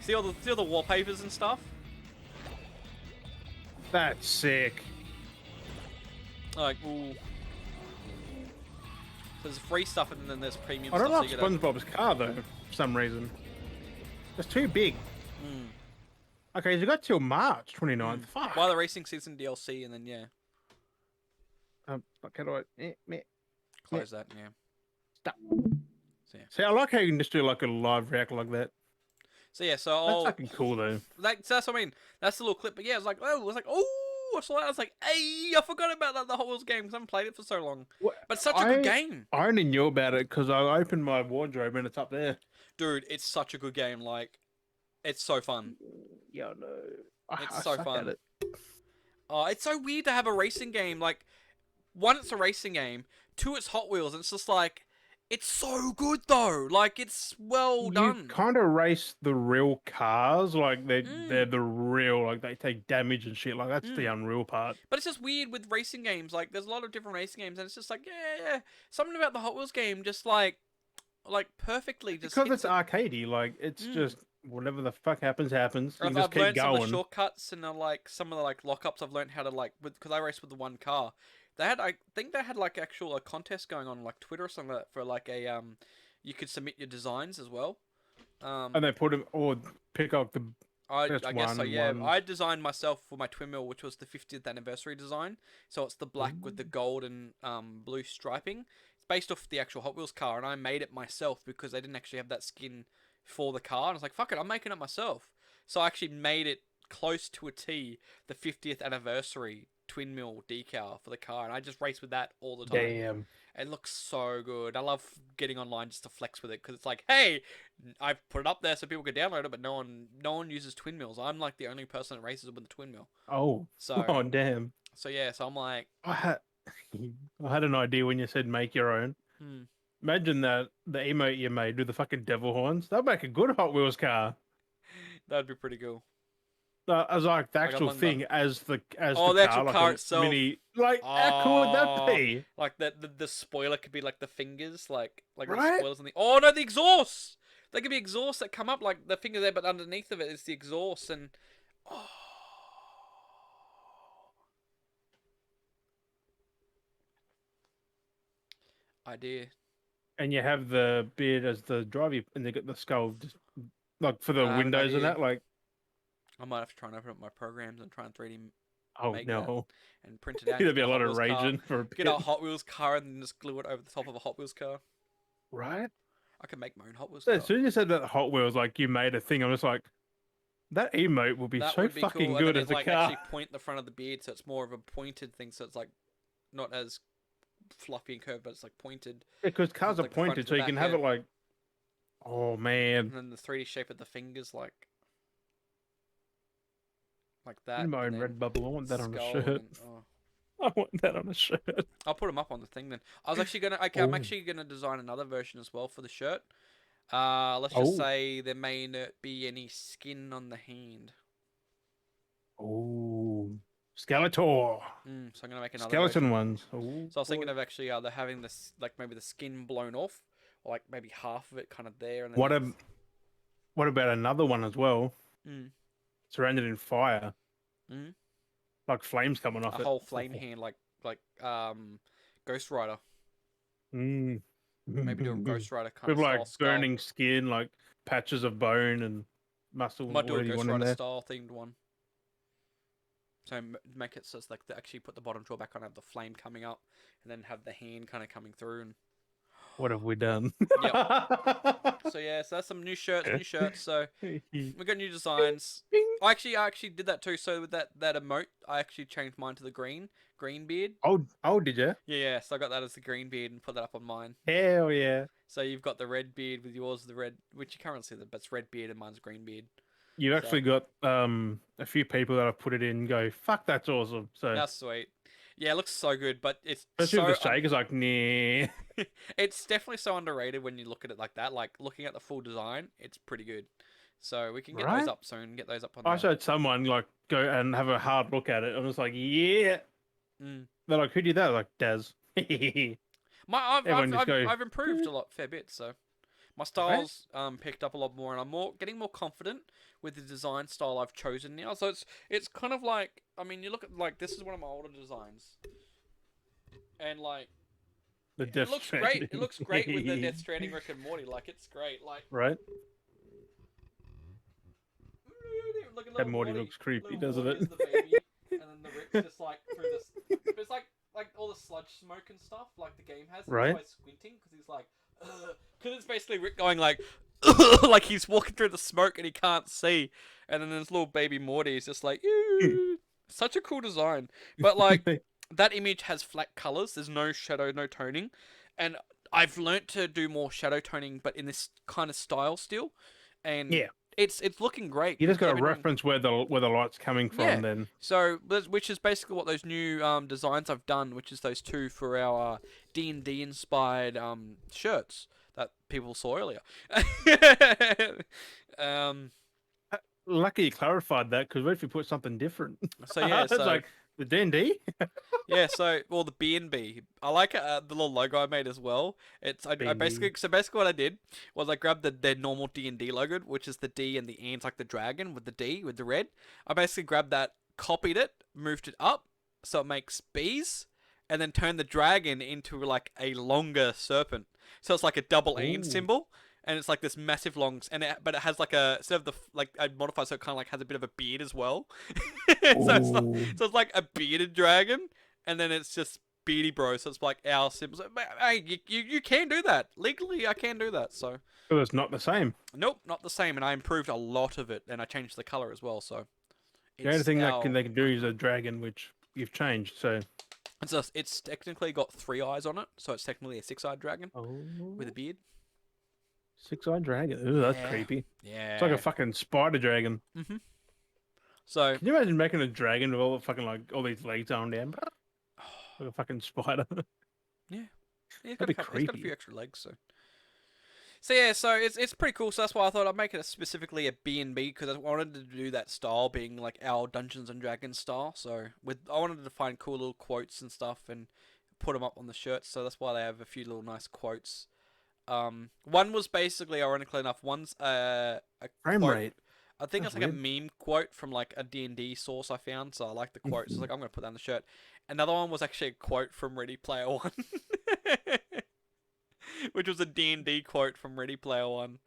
See all the wallpapers and stuff. That's sick. Like ooh. There's free stuff and then there's premium I don't stuff. like So you gotta, SpongeBob's car though, for some reason. It's too big. mm, Okay, you got till March 29th. Fuck. buy the racing season DLC and then yeah, How do I? close that. Yeah. Stop. So yeah. See, I like how you can just do like a live react like that. So yeah. So That's I'll fucking cool though. like so that's what I mean. That's the little clip. But yeah, it was like oh. I saw that. I was like, "Hey, I forgot about that. The Hot Wheels game because I haven't played it for so long." But it's such a good game, I only knew about it because I opened my wardrobe and it's up there. dude. It's such a good game. Like, it's so fun. Yeah, no. It's I so suck fun. at it. It's so weird to have a racing game. Like, one, it's a racing game. Two, it's Hot Wheels. And it's just like, it's so good though. Like, it's well You done. kind of race the real cars, like they're Mm, the real, like they take damage and shit. Like that's the mm. unreal part. But it's just weird with racing games. Like, there's a lot of different racing games, and it's just like, yeah. Something about the Hot Wheels game just like perfectly just Because hits it's it. arcadey, like it's Mm. just whatever the fuck happens, happens. You I've, can just I've keep learned some of the going. shortcuts and like some of the like lockups. I've learned how to like because I raced with the one car. I think they had like actual a contest going on like Twitter or something like that for like a you could submit your designs as well. And they put them or pick up the best I guess so. one. Yeah, I designed myself for my twin mill, which was the 50th anniversary design. So it's the black with the gold and blue striping. It's based off the actual Hot Wheels car, and I made it myself because they didn't actually have that skin for the car. And I was like, fuck it, I'm making it myself. So I actually made it close to a T, the 50th anniversary twin mill decal for the car, and I just race with that all the time. Damn. It looks so good. I love getting online just to flex with it because it's like, hey, I've put it up there so people can download it, but no one uses twin mills. I'm like the only person that races with the twin mill. Oh. So Oh damn. so yeah, so I'm like, I had I had an idea when you said make your own. hmm, Imagine that the emote you made with the fucking devil horns. That'd make a good Hot Wheels car. that'd be pretty cool. As like the Like a actual longer. thing as the Oh, the the actual car, car like a itself. mini. Like how cool would that Oh, be? like the spoiler could be like the fingers, like the Right? spoilers on the. Oh no, the exhaust. There could be exhausts that come up like the finger there, but underneath of it is the exhaust, and oh, idea. And you have the beard as the driver, and they got the skull just like for the I have an windows and idea. that. Like, I might have to try and open up my programs and try and 3D oh make that no, and print it out. there'd Just be get a a lot Hot of Wheels car, raging for a get a bit, Hot Wheels car, and then just glue it over the top of a Hot Wheels car. right? I can make my own Hot Wheels So as car. soon as you said that Hot Wheels, like you made a thing, I was like, that emote will be That so would be fucking cool, and then good it as a like car. actually point the front of the beard, so it's more of a pointed thing. So it's like not as fluffy and curved, but it's like pointed. Because So cars it's are like the front pointed, to so the you back, can have yeah. it like, oh man, And then the 3D shape of the fingers, like in that, my and own then red bubble, I want that on a skull, and shirt. then oh. I want that on a shirt. I'll put them up on the thing then. I was actually gonna. Okay, I'm Oh, actually gonna design another version as well for the shirt. Let's just oh, say there may not be any skin on the hand. oh, Skeletor, So I'm gonna make another skeleton version. ones. Oh So I was thinking boy. of actually either having this, like maybe the skin blown off, or like maybe half of it kind of there, and then What like, a, what about another one as well? mm, Surrounded in fire, mm, like flames coming a off it. whole flame hand, like Ghost Rider. Mm. Maybe do a Ghost Rider kind With of like style skull. burning skin, like patches of bone and muscle, Might do a whatever you Ghost want in Rider there. style themed one. So make it so it's like actually put the bottom jaw back on, have the flame coming up, and then have the hand kind of coming through. And What have we done? yep. So yeah, so that's some new shirts, new shirts. So we got new designs. I actually did that too. So with that emote, I actually changed mine to the green beard. Oh, did you? Yeah, so I got that as the green beard and put that up on mine. Hell yeah. So you've got the red beard with yours the red, which you can't see that, but it's red beard and mine's green beard. You've So actually got a few people that have put it in and go, fuck, that's awesome. So that's sweet. Yeah, it looks so good, but it's especially so with the shake, it's like, nah. it's definitely so underrated when you look at it like that. Like looking at the full design, it's pretty good. So we can get those Right? up soon. Get those up on I the. showed someone like go and have a hard look at it. I was like, yeah. Mm. They're like, who did that? Like, Daz. My I've, Everyone I've just I've go, I've improved a lot, fair bit. So my right? styles picked up a lot more, and I'm getting more confident with the design style I've chosen now. So it's kind of like, I mean, you look at like this is one of my older designs, and like The it Death looks great. It Stranding. looks great with the Death Stranding Rick and Morty. Like it's great. Like Right? look at That little Morty looks creepy, Little doesn't Morty it? is the baby, and then the Rick's just like through this. It's like all the sludge smoke and stuff like the game has. And Right? He's always squinting because he's like, because it's basically Rick going like, like he's walking through the smoke and he can't see, and then this little baby Morty is just like, ew. Such a cool design, but like that image has flat colors. There's no shadow, no toning, and I've learnt to do more shadow toning, but in this kind of style still, and Yeah. it's looking great. You just got to They've been doing- reference where the light's coming from yeah. then. So, which is basically what those new designs I've done, which is those two for our D&D inspired shirts that people saw earlier. um, Lucky you clarified that, because what if you put something different? so yeah, It's so like the D&D? yeah, so well the B&B. I like the little logo I made as well. I B&B. basically what I did was I grabbed their normal D&D logo, which is the D and the N's like the dragon with the D with the red. I basically grabbed that, copied it, moved it up so it makes bees, and then turned the dragon into like a longer serpent. So it's like a double N Ooh. symbol. And it's like this massive long, but it has like a instead of the like I modified so it kind of like has a bit of a beard as well. So it's like a bearded dragon, and then it's just Beardy Bro. So it's like our symbols. Hey, you can do that legally. I can do that. So Well, it's not the same. nope, not the same. And I improved a lot of it, and I changed the color as well. So The only it's thing our, they can do is a dragon, which you've changed. So, it's technically got 3 eyes on it, so it's technically a 6-eyed dragon with a oh, beard. six-eyed dragon. Ooh, that's Yeah, creepy. yeah. It's like a fucking spider dragon. So Can you imagine making a dragon with all the fucking like all these legs on down, like a fucking spider? yeah, That'd he's got be a couple, he's got a creepy. few extra legs. So yeah, so it's pretty cool. So that's why I thought I'd make it specifically a B&B because I wanted to do that style being like our Dungeons and Dragons style. So I wanted to find cool little quotes and stuff and put them up on the shirts. So that's why they have a few little nice quotes One was basically, ironically enough, one's a Frame quote. rate. I think That's it's like a weird. meme quote from like a D&D source I found, so I like the quote. So I was like, I'm gonna put that on the shirt. Another one was actually a quote from Ready Player One, which was a D&D quote from Ready Player One.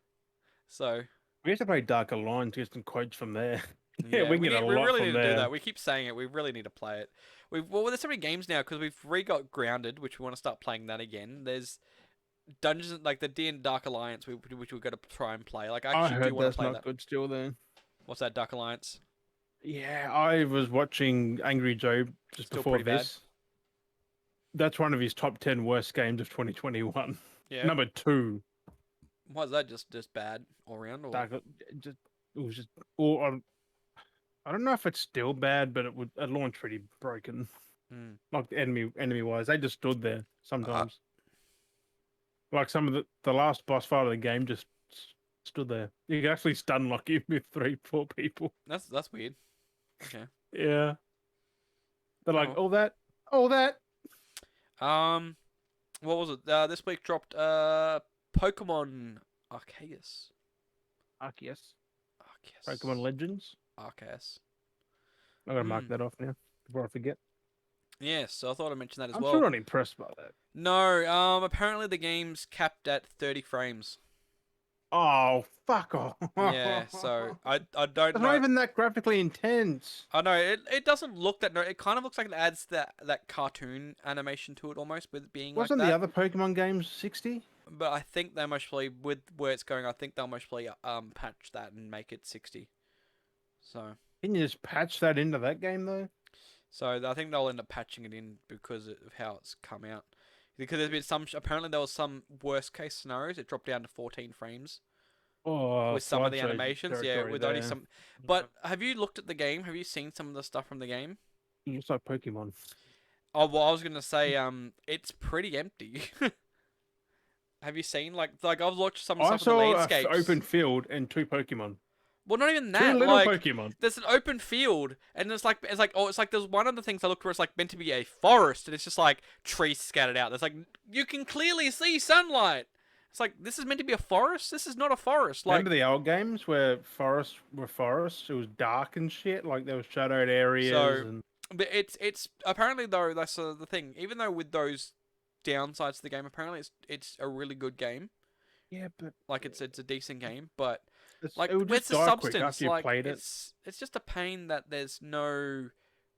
So We used to play Darker Lines, get some quotes from there. Yeah, yeah, we can get a we lot really need from to do there. that. We keep saying it. We really need to play it. There's so many games now because we've re-got Grounded, which we want to start playing that again. There's Dungeons like the D and Dark Alliance, which we've got to try and play. Like I I actually do heard want to that's play not that. good still though. What's that, Dark Alliance? Yeah, I was watching Angry Joe just Still before pretty bad. this. That's one of his top 10 worst games of 2021. Yeah. Number two, Why is that just bad all around or? Dark. Just it was just. Or I don't know if it's still bad, but it launched pretty broken. Mm. Like enemy wise, they just stood there Uh, sometimes. Like some of the last boss fight of the game just stood there. You could actually stun lock him with 3, 4 people. that's weird. Okay. Yeah, they're like Oh. all that. Um. What was it? This week dropped Pokemon Arceus. Arceus, Arceus. Pokemon Legends. Arceus. I'm gonna mark Hmm. that off now before I forget. Yes, so I thought I'd mention that as I'm still well. not impressed by that. No, apparently the game's capped at 30 frames. Oh, fuck off. Yeah, so I don't It's not know. even that graphically intense. I know it doesn't look that. No, it kind of looks like it adds that cartoon animation to it almost with it being like Wasn't the that. other Pokemon games 60? But I think they most probably with where it's going. I think they'll most probably patch that and make it 60. So Can you just patch that into that game though? I think they'll end up patching it in because of how it's come out. Because there's been some apparently there was some worst case scenarios. It dropped down to 14 frames Oh, with some of Flood the Show animations. Yeah, territory with only there. some. But have you looked at the game? Have you seen some of the stuff from the game? Looks like Pokemon. Oh, well, I was gonna say, it's pretty empty. Have you seen like I've watched some I stuff in the saw an landscapes? open field and 2 Pokemon. Well, not even 2 that. little Like, Pokemon. there's an open field, and it's like there's one of the things I looked where it's like meant to be a forest, and it's just like trees scattered out. There's like you can clearly see sunlight. It's like this is meant to be a forest. This is not a forest. Like, Remember the old games where forests were forests? It was dark and shit. Like there was shadowed areas so, and but it's apparently though that's the thing. Even though with those downsides to the game, apparently it's a really good game. yeah, but Like it's a decent game, but it like would where's just the die quick substance? after you Like played it. it's just a pain that there's no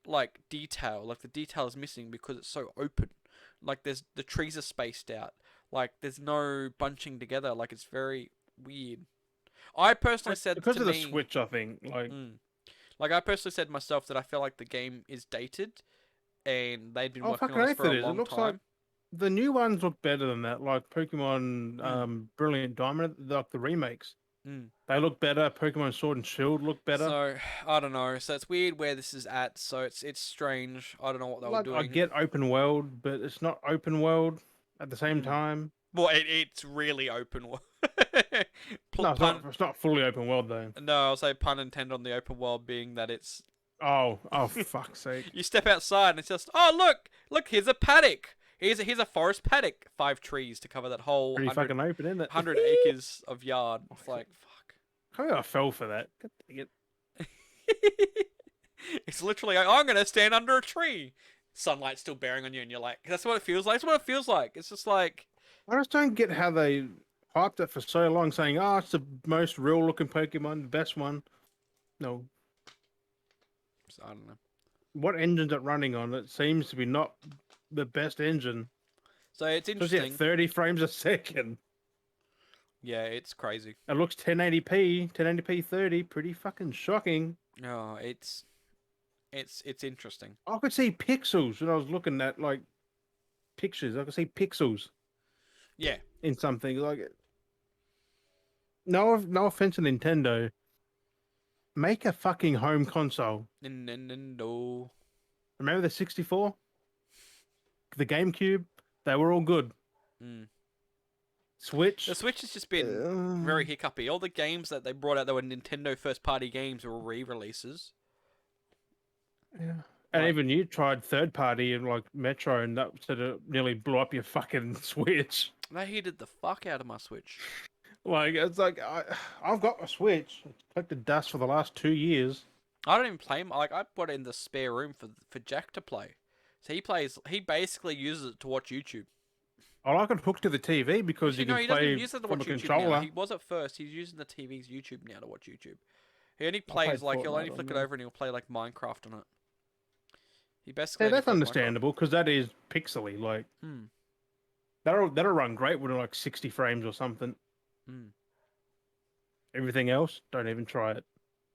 like detail. Like the detail is missing because it's so open. Like there's the trees are spaced out. Like there's no bunching together. Like it's very weird. I personally said Because to of the me, Switch, I think. Like, mm, like I personally said to myself that I feel like the game is dated, and they've been oh working fucking on this oath for it a is. It long looks like time. the new ones look better than that. Like Pokemon Mm, Brilliant Diamond, like the remakes. mm. They look better. Pokemon Sword and Shield look better. So I don't know. So it's weird where this is at. So it's strange. I don't know what they were Like I doing. get open world, but it's not open world at the same Mm. time. Well, it's really open world. No, it's not. Pun. It's not fully open world though. No, I'll say pun intended on the open world being that it's Oh, fuck's sake! you step outside and it's just look here's a paddock. Here's a forest paddock. 5 trees to cover that whole Pretty 100, fucking open, isn't it? 100 acres of yard. It's like I think I fell for that. God dang it. fuck. It's literally like, I'm gonna stand under a tree. Sunlight still bearing on you, and you're like, that's what it feels like. That's what it feels like. It's just like, I just don't get how they hyped it for so long, saying, "Oh, it's the most real-looking Pokemon, the best one." No, I don't know. what engine's it running on? It seems to be not the best engine. So it's Especially at interesting. 30 frames a second. Yeah, it's crazy. It looks 1080p, 1080p 30, pretty fucking shocking. No, it's interesting. I could see pixels when I was looking at like pictures. I could see pixels Yeah. in something like. No offense to Nintendo. Make a fucking home console. Nintendo. Remember the 64, the GameCube? They were all good. Mm. Switch. The Switch has just been very hiccupy. All the games that they brought out that were Nintendo first party games were re-releases. Yeah. And Like, even you tried third party and like Metro, and that sort of nearly blew up your fucking Switch. they heated the fuck out of my Switch. Like it's like I've got a Switch. It's collected dust for the last 2 years. I don't even play. Like, I put it in the spare room for Jack to play. So he plays. He basically uses it to watch YouTube. I like it hooked to the TV because Actually, you no, can he doesn't even play use it to from watch a YouTube now. controller. He was at first. He's using the TV's YouTube now to watch YouTube. He only I played plays like he'll only Fortnite on flick it there. over and he'll play like Minecraft on it. He basically Yeah, only that's plays Minecraft. understandable because that is pixely. Like Hmm. that'll run great with like 60 frames or something. Hmm. Everything else, don't even try it.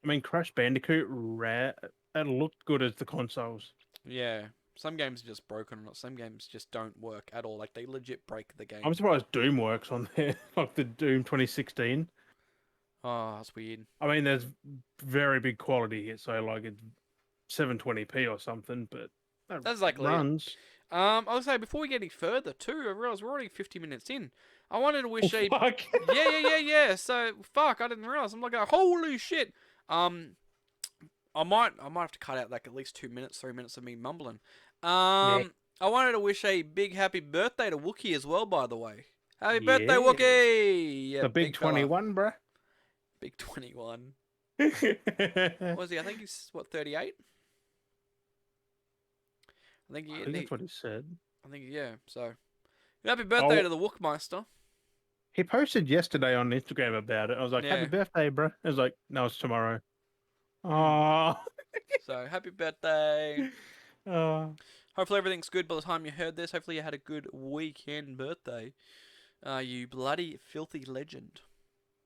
I mean, Crash Bandicoot, it looked good as the consoles. Yeah. Some games are just broken on it. Some games just don't work at all. Like, they legit break the game. I'm surprised Doom works on there, like the Doom 2016. Oh, that's weird. I mean, there's very big quality here, so like it's 720p or something, but that That's exactly it. runs. I'll say before we get any further too, I realize we're already 50 minutes in. I wanted to Oh wish a fuck! yeah. So fuck, I didn't realize. I'm like, holy shit. Um, I might have to cut out like at least 2 minutes, 3 minutes of me mumbling. Yeah, I wanted to wish a big happy birthday to Wookie as well. By the way, happy birthday, yes, Wookie! Yeah, the big big fella, 21, bruh. big 21. I What was he? I think he's what 38. I think think that's what he said. I think yeah. So happy birthday Oh, to the Wookmeister. he posted yesterday on Instagram about it. I was like, "Happy Yeah. birthday, bruh." I was like, "No, it's tomorrow." Mm. Oh, So happy birthday. oh, Hopefully everything's good by the time you heard this. Hopefully you had a good weekend birthday. You bloody filthy legend.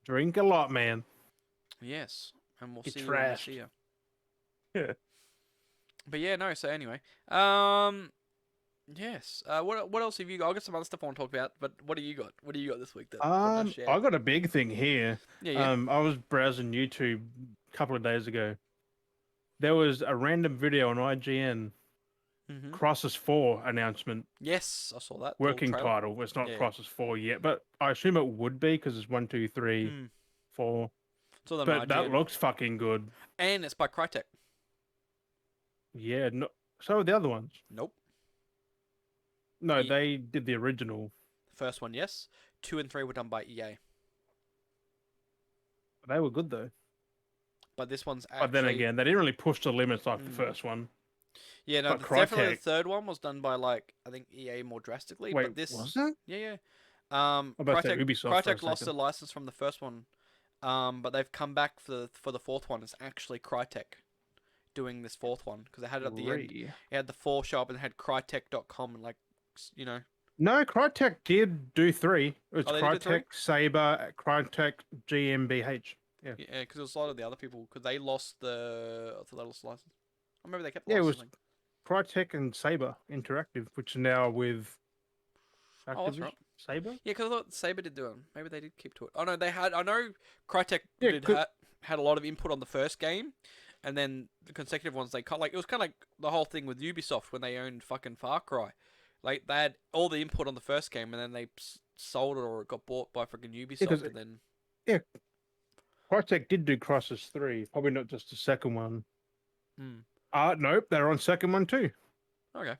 drink a lot, man. Yes. And we'll Get see you when we see trashed. you. Yeah. But yeah, no, so anyway. Yes. What else have you got? I've got some other stuff I want to talk about, but what do you got? What do you got this week that just I share? got a big thing here. Yeah, yeah. I was browsing YouTube a couple of days ago. There was a random video on IGN, Mm-hmm. Crisis 4 announcement, Yes, I saw that. The little working trailer. title. It's not Yeah. Crisis 4 yet, but I assume it would be because it's 1, 2, 3, Mm. 4. Saw that on But that IGN. looks fucking good. And it's by Crytek. Yeah, no, so are the other ones. Nope. No, they did the original. First one, yes. 2 and 3 were done by EA. They were good though. But this one's actually. But then again, they didn't really push the limits like the Mm. first one. Yeah, no, But definitely the Crytek. third one was done by like I think EA more drastically. Wait, But this, was it? yeah. I'm about to say Ubisoft for a Crytek lost the second. license from the first one. But they've come back for the fourth one. It's actually Crytek doing this fourth one because they had it at the end. Three. It had the 4 shop and it had Crytek.com and like you know. No, Crytek did do 3. It's Oh, they did do 3? Crytek, Saber, Crytek, GmbH. Yeah. Yeah, because it was a lot of the other people because they lost the. I thought they lost the license. Or maybe they kept the Yeah, it license. was Crytek and Saber Interactive, which is now with Oh, that's Activision. right. Saber? Yeah, because I thought Saber did do it. Maybe they did keep to it. Oh no, they had. I know Crytek Yeah, had a lot of input on the first game, and then the consecutive ones they cut. Like it was kind of like the whole thing with Ubisoft when they owned fucking Far Cry. Like they had all the input on the first game, and then they sold it or it got bought by fucking Ubisoft, and then Yeah, Crytek did do Crisis 3, probably not just the second one. Hmm. Nope, they're on second one too. Okay.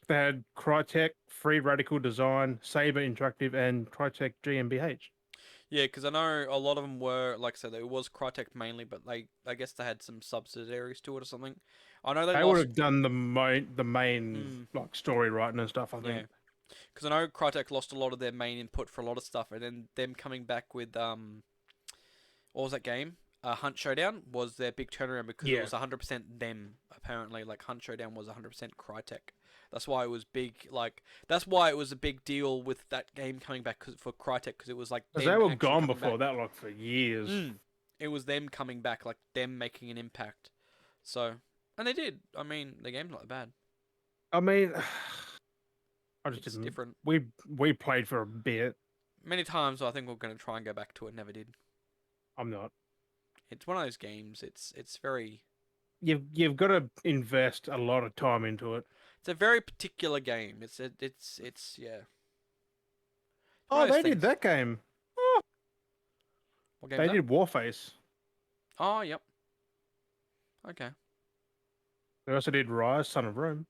They had Crytek, Free Radical Design, Saber Interactive, and Crytek GmbH. Yeah, because I know a lot of them were like I said, it was Crytek mainly, but I guess they had some subsidiaries to it or something. I know they They would lost. have done the main like story writing and stuff, I think. Yeah, because I know Crytek lost a lot of their main input for a lot of stuff, and then them coming back with what was that game? Hunt Showdown was their big turnaround because it was 100% them. Apparently, like Hunt Showdown was 100% Crytek. That's why it was big. Like that's why it was a big deal with that game coming back for Crytek because it was like Because them they were actually gone coming before back. that, like for years. It was them coming back, like them making an impact. So, and they did. I mean, the game's not that bad. I mean, I just It's didn't. different. We played for a bit. Many times I think we're going to try and go back to it. Never did. I'm not. It's one of those games. It's very. You've got to invest a lot of time into it. It's a very particular game. It's yeah. It's one Oh, of those they did things. that game. What game They is that? did Warface. Oh, yep. Okay. They also did Rise, Son of Rome.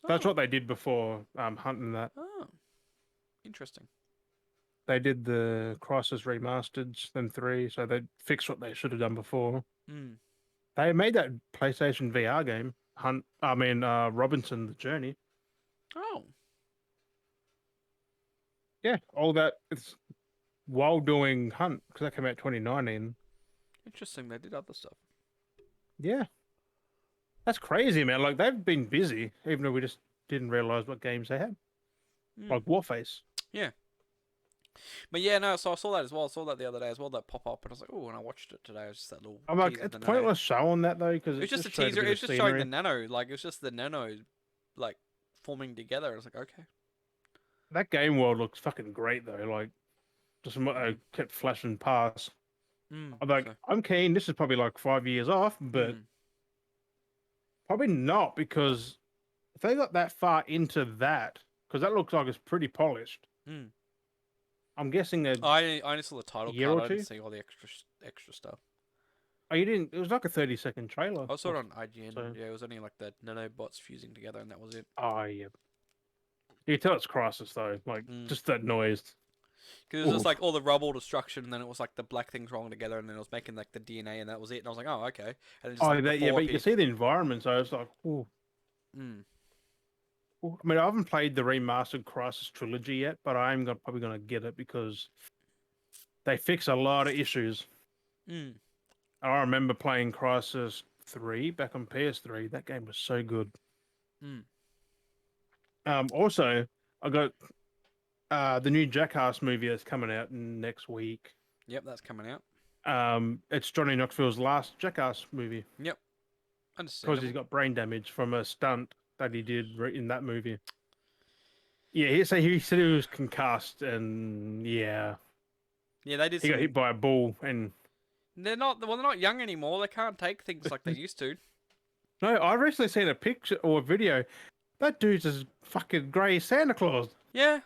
That's Oh, what they did before Hunt and that. oh, interesting. They did the Crisis remasters, them three, so they fixed what they should have done before. Hmm. They made that PlayStation VR game, Robinson the Journey. Oh, Yeah, all that it's while doing Hunt because that came out 2019. interesting. They did other stuff. Yeah, that's crazy, man. Like they've been busy, even though we just didn't realize what games they had, Hmm. like Warface. Yeah. But yeah, no. So I saw that as well. I saw that the other day as well. That pop up, and I was like, oh, and I watched it today. It was just that little I'm like, teaser of it's the nano. pointless showing that though because It it was just just a showed a teaser. bit It was of just showing the scenery. nano. Like it was just the nano, like forming together. I was like, okay. That game world looks fucking great though. Like just what Hmm. I kept flashing past. Hmm. I'm like, So. I'm keen. This is probably like 5 years off, but Hmm. probably not because if they got that far into that, because that looks like it's pretty polished. Hmm. I'm guessing a I only saw the title year card. or I didn't two. see all the extra stuff. Oh, you didn't? It was like a 30-second trailer. I saw it on IGN. So, Yeah, it was only like the nanobots fusing together, and that was it. oh yeah. You can tell it's Crisis though. Like Mm. just that noise. Because it was just Oof. like all the rubble destruction, and then it was like the black things rolling together, and then it was making like the DNA, and that was it. And I was like, oh, okay. And then just like Oh, the that yeah, four but you can appeared. see the environment, so it's like, ooh. Mm. Ooh. I mean, I haven't played the remastered Crisis trilogy yet, but I'm probably gonna get it because they fix a lot of issues. Mm. I remember playing Crisis 3 back on PS3. That game was so good. Mm. Also, I got the new Jackass movie that's coming out next week. Yep, that's coming out. It's Johnny Knoxville's last Jackass movie Yep, because he's understandable. got brain damage from a stunt that he did in that movie. Yeah, he said he was concussed, and yeah, Yeah, they did he got some. hit by a bull. And They're not. Well, they're not young anymore. They can't take things like they used to. no, I recently seen a picture or a video. That dude's as fucking grey as Santa Claus. Yeah.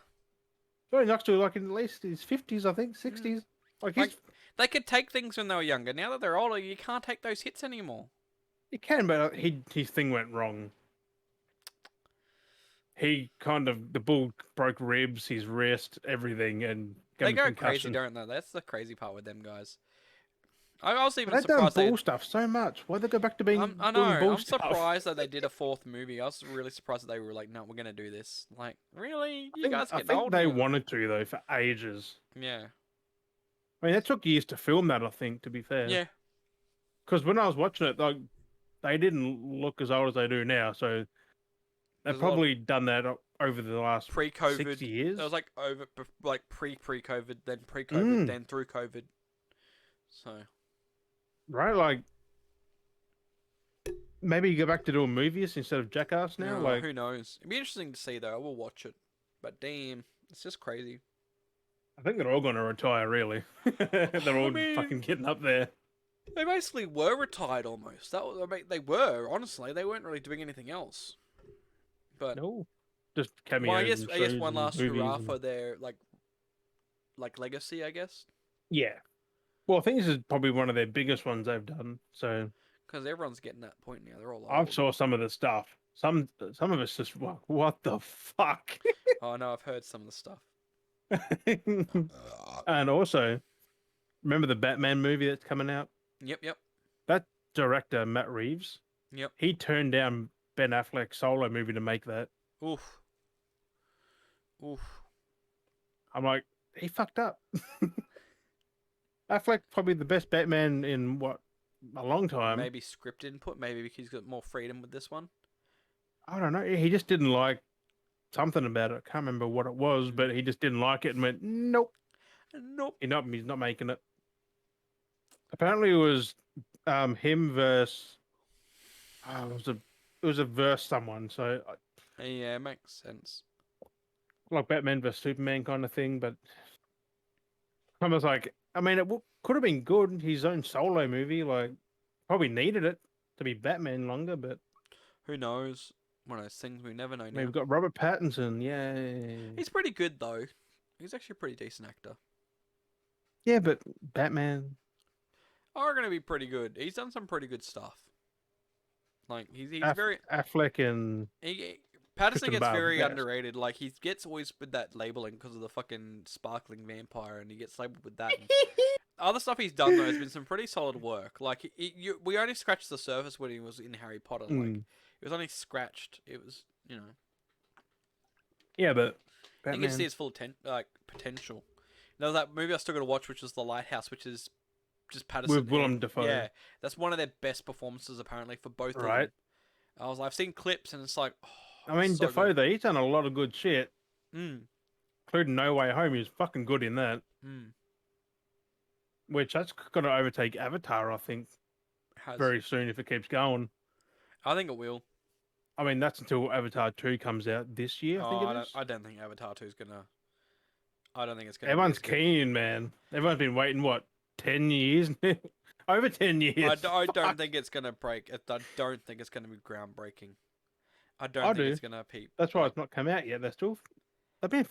Johnny Knoxville, like in at least his 50s, I think, Mm. 60s. Like Like they could take things when they were younger. Now that they're older, you can't take those hits anymore. he can, but his thing went wrong. He kind of the bull broke ribs, his wrist, everything, and gave They him go crazy, concussion. don't they? That's the crazy part with them guys. I was But even they've done surprised they. bull stuff so much. Why'd they go back to being I know. doing bull I'm stuff? surprised that they did a fourth movie. I was really surprised that they were like, "No, we're gonna do this." Like, really? I You think guys are I getting think old they now. wanted to though for ages. Yeah. I mean, it took years to film that. I think, to be fair, Yeah. because when I was watching it, like they didn't look as old as they do now. So they've There's a lot of probably done that over the last six pre-COVID. It was years. like over, like pre-COVID, then pre-COVID, Mm, then through COVID. So right, like maybe you go back to doing movies instead of Jackass now. no, Like who knows? It'd be interesting to see though. I will watch it. But damn, it's just crazy. I think they're all going to retire. Really, they're I all mean, fucking getting up there. they basically were retired almost. That was, I mean, they were honestly. They weren't really doing anything else. But No, just well, cameos and I guess shows one and last movies hurrah and for their like legacy. I guess yeah. Well, I think this is probably one of their biggest ones they've done. So because everyone's getting that point now. They're all I've old. saw some of the stuff. Some of it's just like, what the fuck. Oh no, I've heard some of the stuff. And also, remember the Batman movie that's coming out? Yep, yep, That director Matt Reeves, yep. he turned down Ben Affleck's solo movie to make that. Oof, oof. I'm like, he fucked up. Affleck probably the best Batman in what a long time. Maybe script input. Maybe because he's got more freedom with this one. I don't know. He just didn't like something about it. I can't remember what it was, Mm. but he just didn't like it and went, nope, Nope. he's not making it. Apparently, it was him versus it was a verse someone, so Yeah, makes sense. like Batman versus Superman kind of thing. But I was like, I mean, could have been good. His own solo movie, like probably needed it to be Batman longer. But Who knows? One of those things we never know I mean, now. we've got Robert Pattinson, yay, He's pretty good though. He's actually a pretty decent actor. yeah, but Batman, Are gonna be pretty good. He's done some pretty good stuff. Like he's very Affleck and Patterson Kristen gets Bale, the very best. underrated. Like he gets always with that labeling because of the fucking sparkling vampire, and he gets labeled with that. And other stuff he's done though has been some pretty solid work. Like we only scratched the surface when he was in Harry Potter. Like Mm. it was only scratched. It was Yeah, but you can see Batman his full potential. There was that movie I still got to watch, which is The Lighthouse, which is just with Patterson Willem and Dafoe, yeah, that's one of their best performances apparently for both of right? them. I've seen clips and it's like, oh, I mean, so good. Dafoe, though, he's done a lot of good shit, Mm, including No Way Home. He's fucking good in that, mm, which that's going to overtake Avatar, I think, has. very soon if it keeps going. I think it will. I mean, that's until Avatar 2 comes out this year, I think Oh, it is. I don't think Avatar 2 is gonna. I don't think it's gonna be Everyone's as good. keen, man. Everyone's been waiting, what, 10 years? Over 10 years. I don't Fuck. think it's gonna break. I don't think it's gonna be groundbreaking. I I don't think do. it's gonna peep That's why like. it's not come out yet. They've been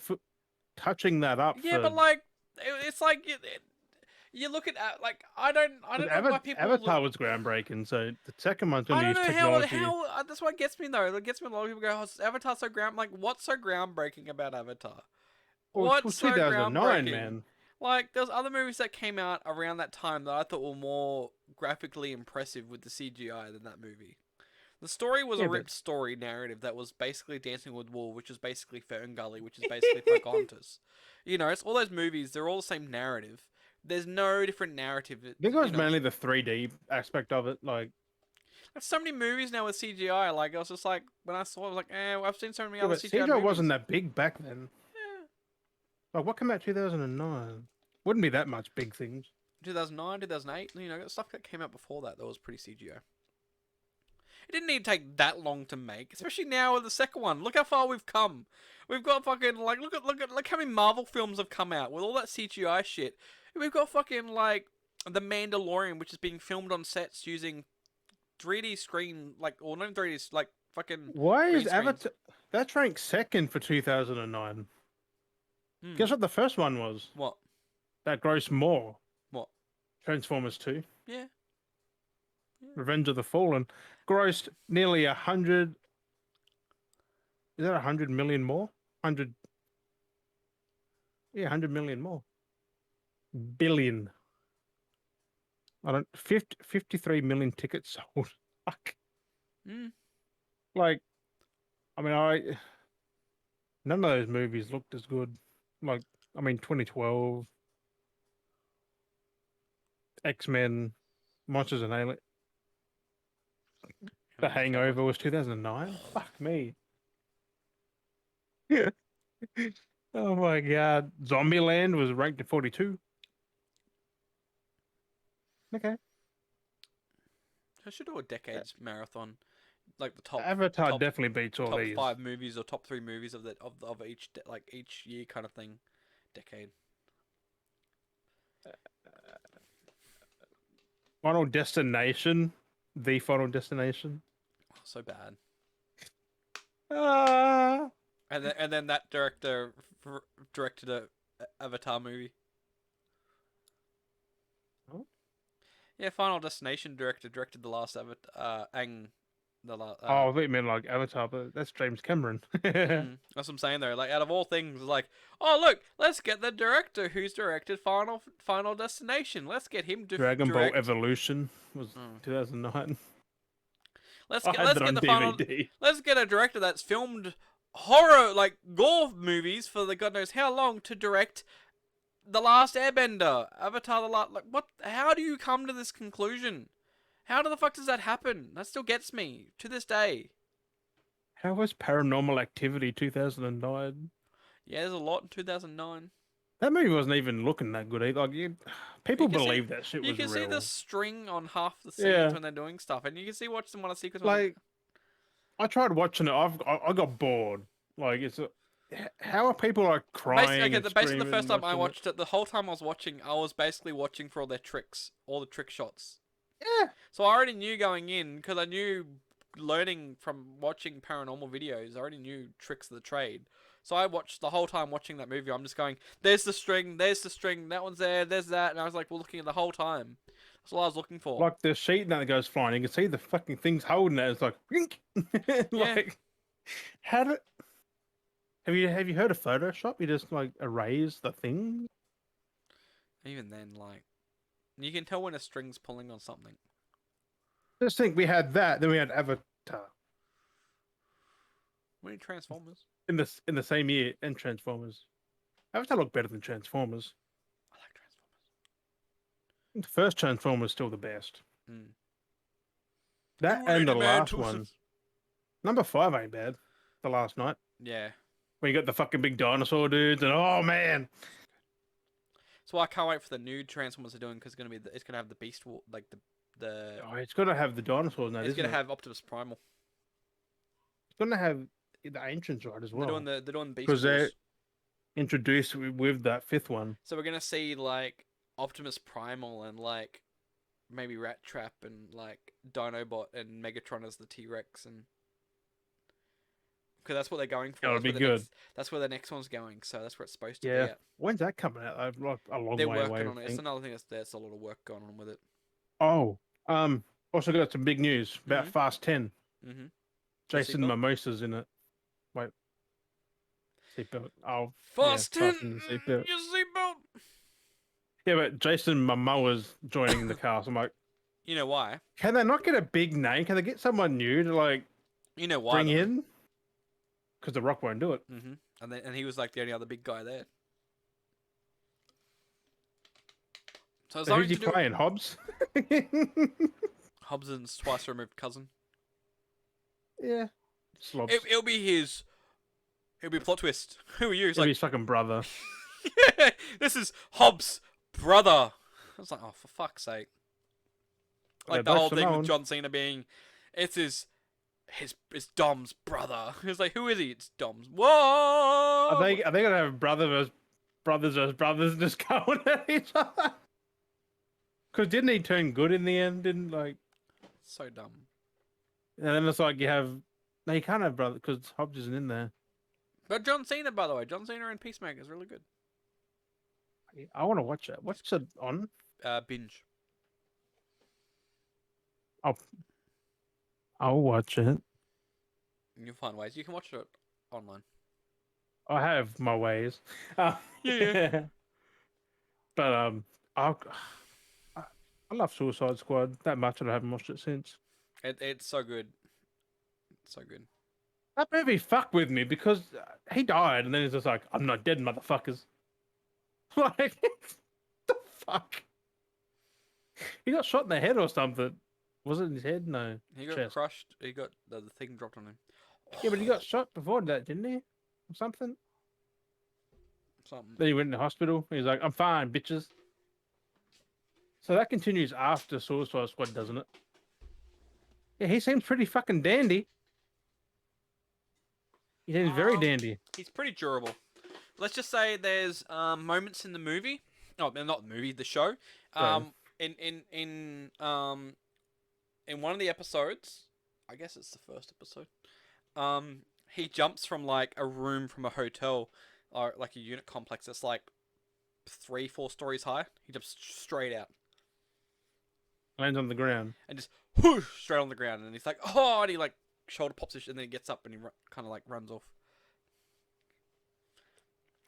touching that up Yeah, for. but like, it's like you look at like I don't know why people look. Avatar was groundbreaking, so the second one's going I to don't use know technology. how that's what gets me though. It gets me a lot of people go, "Oh, Avatar's so ground." Like, what's so groundbreaking about Avatar? Well, it What's was so 2009, groundbreaking? man. Like, there's other movies that came out around that time that I thought were more graphically impressive with the CGI than that movie. The story was Yeah, a but ripped story narrative that was basically Dancing with Wolves, which is basically Ferngully, which is basically Pocahontas. It's all those movies. They're all the same narrative. There's no different narrative. I think it was mainly the 3D aspect of it. Like, There's so many movies now with CGI. Like, I was just like, when I saw it, I was like, I've seen so many yeah, other but CGI CGI wasn't movies. that big back then. Yeah. Like, what came out 2009? Wouldn't be that much big things. 2009, 2008, stuff that came out before that was pretty CGI. It didn't need to take that long to make, especially now with the second one. Look how far we've come. We've got fucking like look how many Marvel films have come out with all that CGI shit. We've got fucking like The Mandalorian, which is being filmed on sets using 3D screen or not 3D like fucking Why is green screens. Avatar? That's ranked second for 2009. Hmm. Guess what the first one was? What? That grossed more. What? Transformers 2. Yeah. Yeah. Revenge of the Fallen. Grossed nearly 100. Is that 100 million more? 100. Yeah, 100 million more. Billion. I don't. 53 million tickets sold. Fuck. Hmm. Like, I mean, none of those movies looked as good. Like, I mean, 2012, X-Men, Monsters and Alien. The Hangover was 2009. Fuck me. Yeah. Oh my god. Zombieland was ranked at 42. Okay. I should do a decades marathon, like the top Avatar top definitely beats all top these. 5 movies or top 3 movies of each year kind of thing, decade. Final Destination. The Final Destination. Oh, so bad. Ah. And then that director directed a Avatar movie. Oh. Yeah, Final Destination directed the last Avatar. Ang, the last. Oh, I thought you meant like Avatar, but that's James Cameron. That's what I'm saying though. Like out of all things, like, oh look, let's get the director who's directed Final Destination. Let's get him to Dragon Ball direct. Evolution was 2009. I had Let's that get on the final. DVD. Let's get a director that's filmed horror like gore movies for the god knows how long to direct the Last Airbender, Avatar, the last. Like what? How do you come to this conclusion? How the fuck does that happen? That still gets me to this day. How was Paranormal Activity 2009? Yeah, there's a lot in 2009. That movie wasn't even looking that good either. Like, You people can see believe that shit you was can see the real. string on half the scenes Yeah, when they're doing stuff, and you can see watch them on a sequence. like I tried watching it. I got bored. Like how are people like crying and Basically the screaming first time I watching it? watched it, the whole time I was watching, I was basically watching for all their tricks, all the trick shots. Yeah, So I already knew going in because I knew learning from watching paranormal videos. I already knew tricks of the trade. So I watched the whole time watching that movie. I'm just going, there's the string, that one's there, there's that, and I was like, well, looking at the whole time. That's what I was looking for. Like the sheet that goes flying, you can see the fucking things holding it. It's like, wink. Yeah. Like, how did? Have you heard of Photoshop? You just like erase the thing. Even then, like, you can tell when a string's pulling on something. Just think, we had that, then we had Avatar We need Transformers. in the same year, and Transformers. Avatar looked better than Transformers. I like Transformers. The first Transformers still the best. Mm. That You and the lady man last to- one. Number 5 ain't bad. The last night. Yeah. When you got the fucking big dinosaur dudes, and oh man. So I can't wait for the new Transformers they're doing because it's gonna have the Beast War, like the Oh, it's gonna have the dinosaurs now, it's isn't gonna it? have Optimus Primal. It's gonna have the ancients right as well. They're doing Beast Because they're Wars. introduced with that 5th one. So we're gonna see like Optimus Primal and like maybe Rat Trap and like Dinobot and Megatron as the T-Rex and because that's what they're going for. That would be good. That's where the next one's going. So that's where it's supposed to be Yeah. at. When's that coming out? Like a long They're way away. working I on it. It's think. another thing there's a lot of work going on with it. Oh, also got some big news about Mhm. Fast 10. Mm-hmm. Jason seatbelt? Mimosa's in it. Wait. Seatbelt. Oh, Fast yeah, 10, fasten the seatbelt. your seatbelt. Yeah, but Jason Momoa's joining the cast. I'm like, You know why? can they not get a big name? Can they get someone new to like You know why? bring though? in? Because The Rock won't do it. Mm-hmm. And he was like the only other big guy there. So it's So who's something he to do. playing? Hobbs? Hobson's twice removed cousin. Yeah. Slobs. It'll be his. It'll be a plot twist. Who are you? He's It'll be like, his fucking brother. this is Hobbs' brother. I was like, oh, for fuck's sake. Like They're the both whole thing Samoan. with John Cena being, it's his Dom's brother. It's like, who is he? It's Dom's. Whoa! Are they gonna have brothers versus brothers just going at each other? Because didn't he turn good in the end? Didn't like, So dumb. and then it's like you have. No, you can't have brother because Hobbs isn't in there. But John Cena, by the way, John Cena in Peacemaker is really good. I want to watch it. What's it on? Binge. I'll watch it. You'll find ways. You can watch it online. I have my ways. Yeah. But I love Suicide Squad that much, and I haven't watched it since. It's so good. It's so good. That movie fucked with me because he died, and then he's just like, "I'm not dead, motherfuckers." Like, the fuck? He got shot in the head or something. Was it in his head? No. He got Chest. crushed. He got the thing dropped on him. Yeah, but he got shot before that, didn't he? Or something. Something. Then he went in the hospital. He's like, "I'm fine, bitches." So that continues after Suicide Squad, doesn't it? Yeah, he seems pretty fucking dandy. He seems very dandy. He's pretty durable. Let's just say there's moments in the movie. Oh, not the movie, the show. In one of the episodes, I guess it's the first episode. He jumps from like a room from a hotel or like a unit complex that's like 3-4 stories high. He jumps straight out Lands on the ground. and just whoosh straight on the ground, and he's like, oh, and he like shoulder pops his, and then he gets up and he kind of like runs off.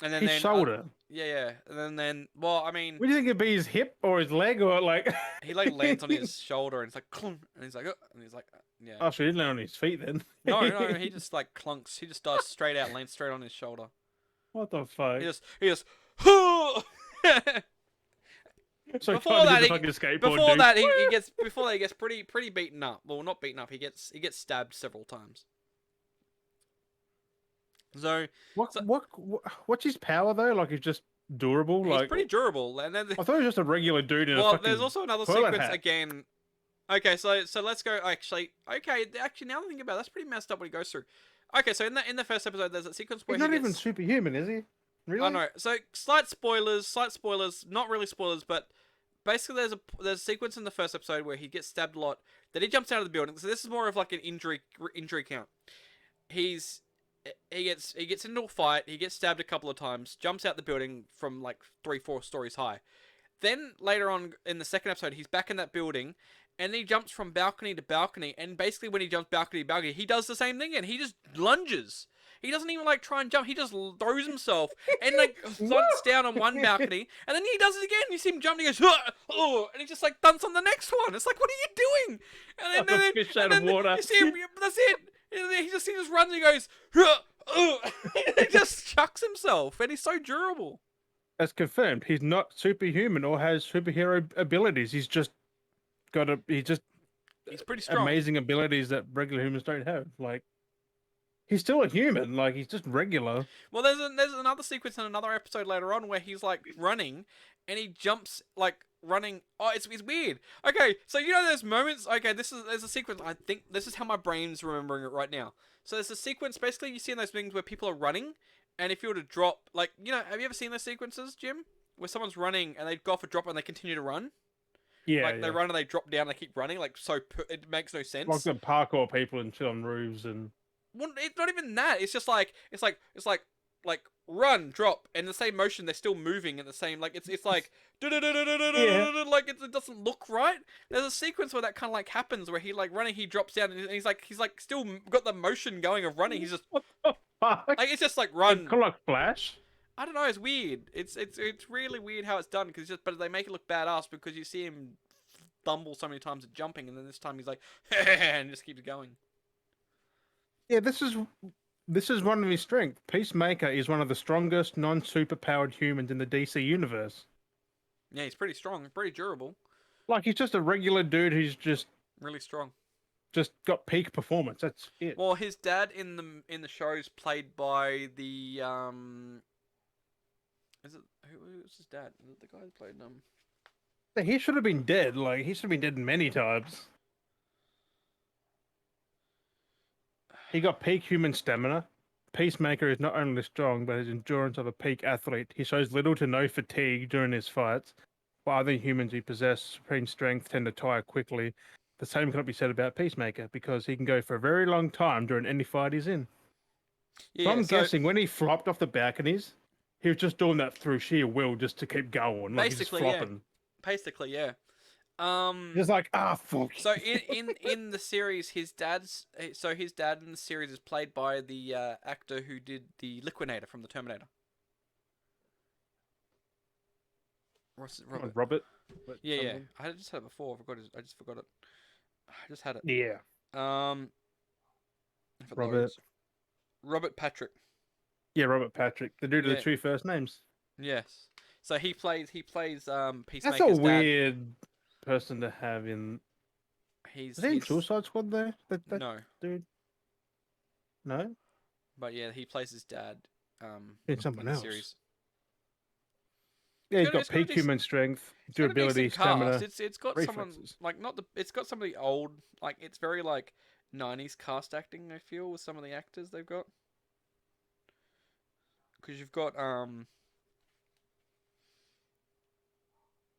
And then His shoulder. Yeah. And then well, I mean, What do you think it'd be, his hip or his leg or like? he like lands on his shoulder and it's like clunk, and he's like, and he's like, yeah. Oh, so he didn't land on his feet then. No, he just like clunks. He just dives straight out, lands straight on his shoulder. What the fuck? He just. So before that, he gets pretty beaten up. Well, not beaten up. He gets stabbed several times. So what's his power though? Like he's just durable. he's Like pretty durable. And then I thought he was just a regular dude in a well, fucking there's also another toilet sequence hat. again. Okay, so let's go. Actually, now that I think about it, that's pretty messed up what he goes through. Okay, so in the first episode, there's a sequence where He's not he even gets. superhuman, is he? Really? I know. So slight spoilers. Not really spoilers, but basically there's a sequence in the first episode where he gets stabbed a lot. Then he jumps out of the building. So this is more of like an injury count. He gets into a fight. He gets stabbed a couple of times. Jumps out the building from like 3-4 stories high. Then later on in the second episode, he's back in that building, and he jumps from balcony to balcony. And basically, when he jumps balcony to balcony, he does the same thing, and he just lunges. He doesn't even like try and jump. He just throws himself and like thunts down on one balcony, and then he does it again. You see him jump, and he goes, oh, and he just like thunts on the next one. It's like, what are you doing? And then, Like a fish out of water. you see him. That's it. And then he just runs. And he goes, he just chucks himself, and he's so durable. That's confirmed. He's not superhuman or has superhero abilities. He's just He's pretty strong. amazing abilities that regular humans don't have. Like, he's still a human. Like, he's just regular. Well, there's another sequence in another episode later on where he's like running, and he jumps like running. Oh, it's weird. Okay, so you know there's moments. Okay, there's a sequence. I think this is how my brain's remembering it right now. So there's a sequence basically you see in those things where people are running, and if you were to drop, like, you know, have you ever seen those sequences, Jim, where someone's running and they go off a drop and they continue to run? Yeah, Like they run and they drop down and they keep running. Like, it makes no sense. like the parkour people and shit on roofs and. Well, it's not even that. It's just like like run, drop, and the same motion. They're still moving in the same like it's like like it doesn't look right. There's a sequence where that kind of like happens where he like running, he drops down, and he's like still got the motion going of running. He's just What the fuck? like it's just like run. Kind of like Flash. I don't know. It's weird. It's really weird how it's done because but they make it look badass because you see him fumble so many times at jumping, and then this time he's like and just keeps going. Yeah, this is one of his strengths. Peacemaker is one of the strongest non-superpowered humans in the DC universe. Yeah, he's pretty strong, pretty durable, Like, he's just a regular dude who's just really strong. got peak performance. That's it. Well, his dad in the show is played by the is it who's his dad? Is it the guy who played He should have been dead. Like, he should have been dead many times. He got peak human stamina. Peacemaker is not only strong, but his endurance of a peak athlete. He shows little to no fatigue during his fights, while other humans who possess supreme strength tend to tire quickly. The same cannot be said about Peacemaker, because he can go for a very long time during any fight he's in. Yeah, So I'm guessing when he flopped off the balconies, he was just doing that through sheer will just to keep going. Like, Basically, he's yeah. just flopping. Basically, yeah. Just like, fuck. So in the series, his dad in the series is played by the actor who did the Liquidator from the Terminator. Robert. Robert? Yeah. I just had it before. I just forgot it. I just had it. Yeah. If it Robert. loads. Robert Patrick. Yeah, Robert Patrick. The dude with the two first names. Yes. So he plays Peacemaker's That's a weird person to have in. Is he in Suicide Squad though? That no. Dude. No. But yeah, he plays his dad. In someone else. Series. Yeah, he's got peak human strength, durability, stamina. It's got someone like it's got some of the old like it's very like 90s cast acting. I feel with some of the actors they've got. Because you've got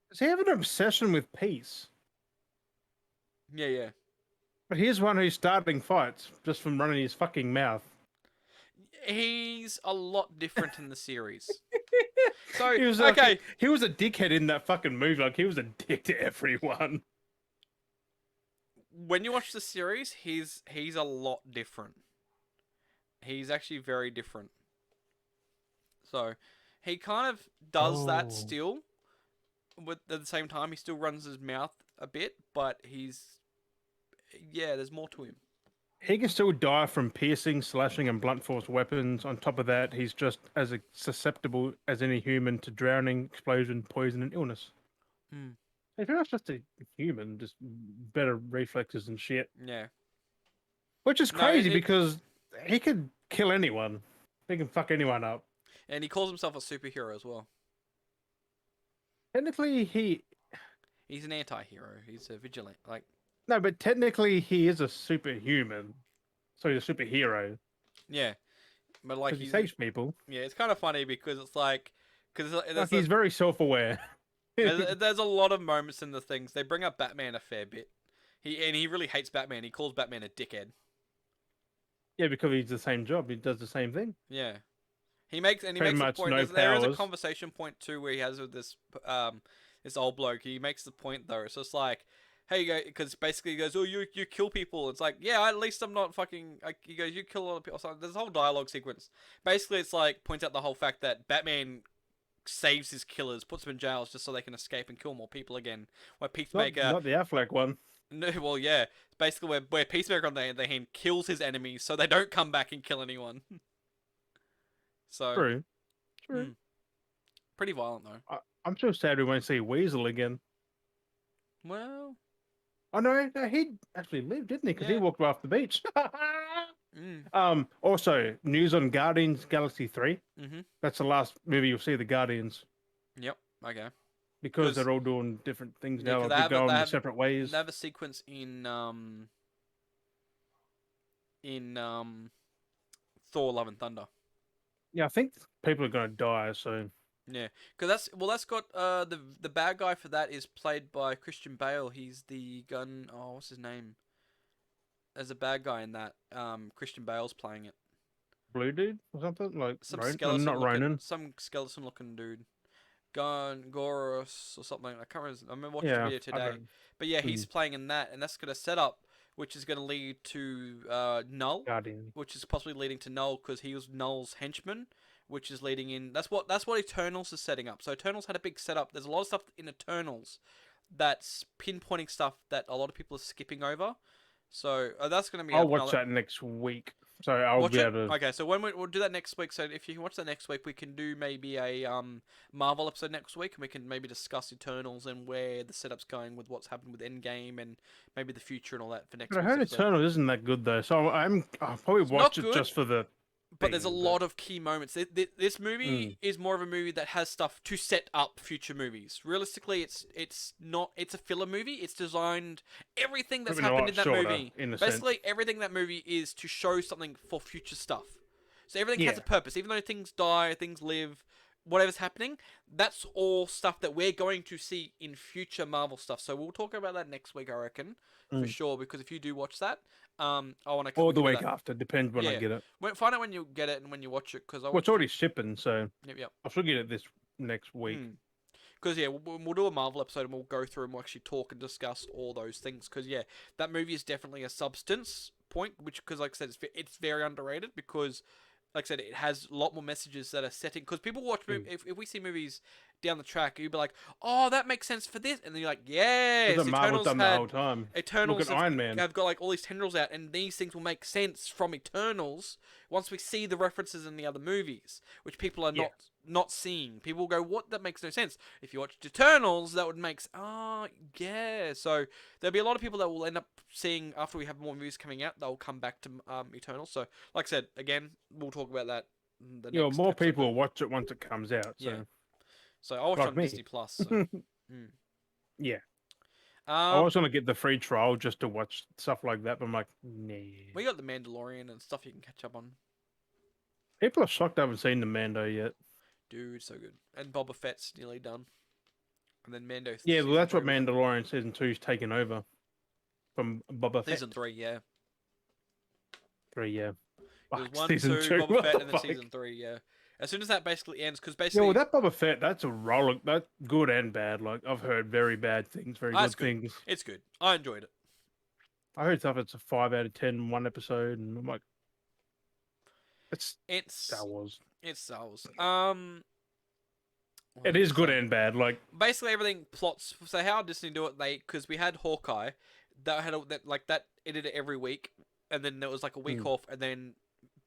Does he have an obsession with peace? Yeah. But here's one who's starting fights just from running his fucking mouth. He's a lot different in the series. So he was he was a dickhead in that fucking movie. Like, he was a dick to everyone. When you watch the series, he's a lot different. He's actually very different. So he kind of does that still. But at the same time, he still runs his mouth a bit, but there's more to him. He can still die from piercing, slashing, and blunt force weapons. On top of that, he's just as susceptible as any human to drowning, explosion, poison, and illness. He's pretty much just a human, just better reflexes and shit. Yeah. Which is crazy because he could kill anyone. He can fuck anyone up. And he calls himself a superhero as well. Technically, he's an anti-hero. He's a vigilante. Like, no, but technically he is a superhuman. So he's a superhero. Yeah. But like he saves people. Yeah, it's kind of funny because it's like he's very self-aware. there's a lot of moments in the things. They bring up Batman a fair bit. He really hates Batman. He calls Batman a dickhead. Yeah, because he's the same job. He does the same thing. Yeah. He makes a point. No there is a conversation point too where he has with this This old bloke. He makes the point though. So it's like, hey, you go, because basically he goes, oh, you kill people. It's like, yeah, at least I'm not fucking. Like, he goes, you kill a lot of people. So there's a whole dialogue sequence. Basically, it's like points out the whole fact that Batman saves his killers, puts them in jails just so they can escape and kill more people again. Where Peacemaker, Not the Affleck one. no, well, yeah, basically where Peacemaker on the other hand kills his enemies so they don't come back and kill anyone. So, True. True. pretty violent though. I'm so sad we won't see Weasel again. Well, Oh no, he actually lived, didn't he? Because he yeah. walked off the beach. Mm. Also, news on Guardians Galaxy 3. Mhm. That's the last movie you'll see the Guardians Yep. Okay. because they're all doing different things Yeah, now. 'cause Like they're going their separate they ways. have a sequence in Thor: Love and Thunder. Yeah, I think people are going to die. So Yeah, because that's got the bad guy for that is played by Christian Bale. He's the gun. Oh, what's his name? As a bad guy in that, Christian Bale's playing it. Blue Dude or something like Some Ronan. skeleton Not looking, Ronan. some skeleton looking dude. Gun Goros or something. I can't remember. I remember watching the Yeah, video I today. don't. But yeah, he's playing in that, and that's gonna set up, which is gonna lead to Null, Guardian. which is possibly leading to Null because he was Null's henchman, which is leading in. That's what Eternals is setting up. So Eternals had a big setup. There's a lot of stuff in Eternals that's pinpointing stuff that a lot of people are skipping over. So that's going to be I'll up watch another. that next week. So I'll Watch be it. able to. Okay, so we'll do that next week. So if you can watch that next week, we can do maybe a Marvel episode next week, and we can maybe discuss Eternals and where the setup's going with what's happened with Endgame and maybe the future and all that for next But I week's heard episode. Eternal isn't that good though, so I'll probably It's watch not it good, just for the. but there's a lot of key moments. This movie is more of a movie that has stuff to set up future movies. Realistically, it's not. It's a filler movie. It's designed everything that's Probably a happened lot in that shorter, movie. in a Basically, sense. everything in that movie is to show something for future stuff. So everything has Yeah. a purpose. Even though things die, things live, whatever's happening, that's all stuff that we're going to see in future Marvel stuff. So we'll talk about that next week, I reckon, for sure. Because if you do watch that, I want to Or the cover week that. after, depends when I Yeah, get it. find out when you get it and when you watch it, because I Well, want. it's already shipping, so Yep, yep. I should get it this next week. Because yeah, we'll do a Marvel episode and we'll go through and we'll actually talk and discuss all those things. Because yeah, that movie is definitely a substance point, which because like I said, it's very underrated because. Like I said, it has a lot more messages that are setting. Because people watch if we see movies down the track, you'd be like, "Oh, that makes sense for this," and then you're like, "Yes, Because Marvel's Eternals done the whole time. Look Eternals at Iron Man. have got like all these tendrils out, and these things will make sense from Eternals once we see the references in the other movies, which people are Yeah. not seeing. People will go, "What? That makes no sense." If you watched Eternals, that would make yeah. So there'll be a lot of people that will end up seeing after we have more movies coming out. They'll come back to Eternals. So like I said, again, we'll talk about that. The Yeah, next more episode, people will watch it once it comes out. So, yeah. So I watched like on me. Disney Plus. So. Yeah. I Um, was going to get the free trial just to watch stuff like that, but I'm like, nah. we got the Mandalorian and stuff you can catch up on. People are shocked I haven't seen the Mando yet. Dude, so good. And Boba Fett's nearly done. And then Mando. Yeah, well, season that's what 3 was- Mandalorian season 2's taken over from Boba Fett. Season 3, yeah. 3, yeah. It was Fuck, 1, season 2, 2. Boba What Fett, the and then fuck? season 3, yeah. As soon as that basically ends, because Yeah, basically. well, that Boba Fett, that's a roller. That's good and bad. Like, I've heard very bad things, very That's good things. It's good. I enjoyed it. I heard stuff it's a 5 out of 10 one episode, and I'm like, it's It's Star Wars. It's Star Wars. What It was I is good saying? and bad. Like, Basically everything plots. So how Disney do it? Because we had Hawkeye, that had that edited every week, and then there was like a week off, and then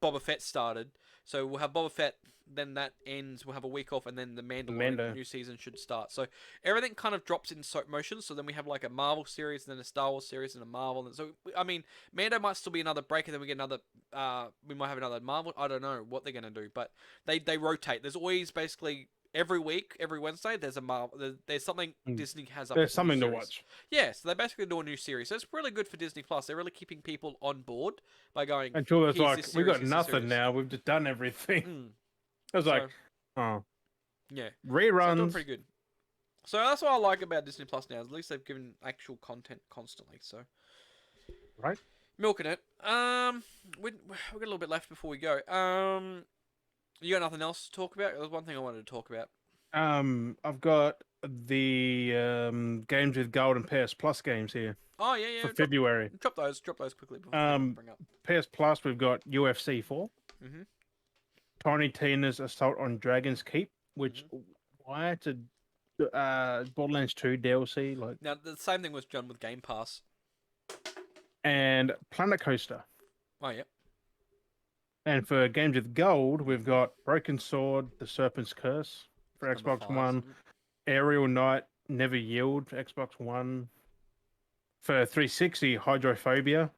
Boba Fett started. So we'll have Boba Fett, then that ends. We'll have a week off, and then the Mandalorian Mando. new season should start. So everything kind of drops in motion. So then we have like a Marvel series, and then a Star Wars series, and a Marvel. And so I mean, Mando might still be another break, and then we get another. We might have another Marvel. I don't know what they're gonna do, but they rotate. There's always basically. Every week, every Wednesday, there's a Marvel. There's something Disney has up. there's as a new something to series. watch. Yeah, so they basically do a new series. So it's really good for Disney Plus. They're really keeping people on board by going. Until it's "Here's like, this we series, got here's this nothing series." now. We've just done everything. I was So, like, oh, yeah, so they're reruns. doing pretty good. So that's what I like about Disney Plus now. At least they've given actual content constantly. So Right? milking it. We got a little bit left before we go. You got nothing else to talk about? There was one thing I wanted to talk about. I've got the games with gold and PS Plus games here Oh yeah, for yeah. February. Drop those quickly before I think what to Um, bring up. PS Plus, we've got UFC 4, Mhm. Tiny Tina's Assault on Dragon's Keep, which Mhm. why it's a Borderlands 2 DLC, like, Now the same thing was done with Game Pass. and Planet Coaster. Oh yeah. And for games with gold, we've got Broken Sword, The Serpent's Curse for Number Xbox five, One, something. Aerial Knight, Never Yield for Xbox One, for 360, Hydrophobia,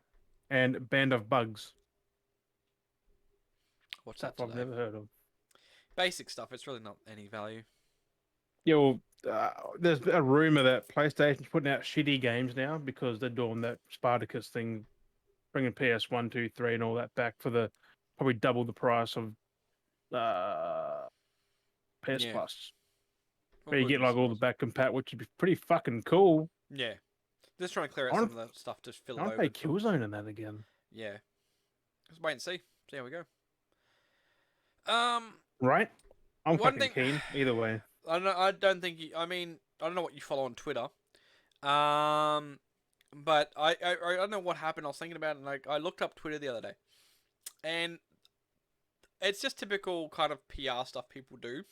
and Band of Bugs. What's that Stuff I've today? never heard of. Basic stuff. It's really not any value. Yeah, well, there's a rumor that PlayStation's putting out shitty games now because they're doing that Spartacus thing, bringing PS1, 2, 3, and all that back for the probably double the price of uh, PS Yeah. Plus. I But you wouldn't get be like all the surprised. back compat, which would be pretty fucking cool. Yeah. Just trying to clear I out some want of that stuff to fill I it want to over play until. Killzone in that again. Yeah. Just wait and see. See how we go. Um, Right? I'm one fucking thing. keen either way. I don't know. I don't think you. I mean, I don't know what you follow on Twitter. Um, but I don't know what happened. I was thinking about it, and I looked up Twitter the other day, and it's just typical kind of PR stuff people do.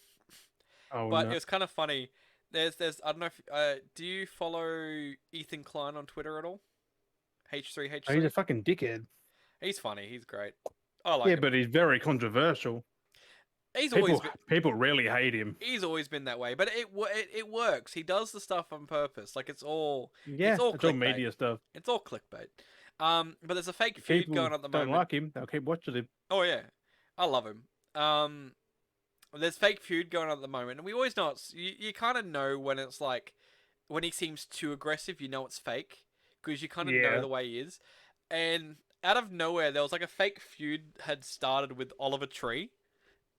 Oh But it no. was kind of funny. There's I don't know if do you follow Ethan Klein on Twitter at all? H3 Oh, he's a H3. fucking dickhead. He's funny. He's great. I like Yeah, him. but he's very controversial. He's always People been. people really hate him. He's always been that way, but it works. He does the stuff on purpose. Like it's Yeah, all it's all clickbait. media stuff. It's all clickbait. But there's a fake If feud people going on at the don't moment. like him, they'll keep watching him. Oh yeah, I love him. There's fake feud going on at the moment, and we always know you kind of know when it's like when he seems too aggressive. You know it's fake because you kind of know Yeah. the way he is. And out of nowhere, there was like a fake feud had started with Oliver Tree,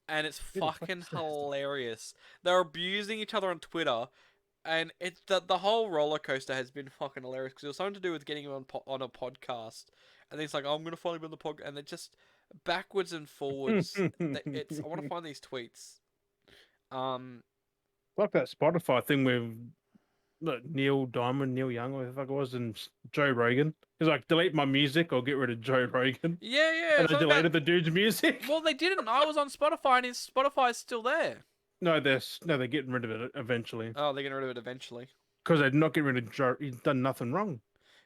and it's Who the fuck fucking is that? hilarious. They're abusing each other on Twitter, and it's the whole roller coaster has been fucking hilarious because it was something to do with getting him on a podcast, and then he's like, oh, "I'm gonna follow him on the podcast," and they're just backwards and forwards. It's I want to find these tweets. Um, Like that Spotify thing with look, Neil Diamond, Neil Young, whatever the fuck it was, and Joe Rogan. He's like, delete my music or get rid of Joe Rogan. yeah, yeah, And they something about. deleted the dude's music. Well, they didn't. I was on Spotify, and his Spotify's still there. They're getting rid of it eventually. Oh, they're getting rid of it eventually. Because they're not getting rid of Joe. He's done nothing wrong.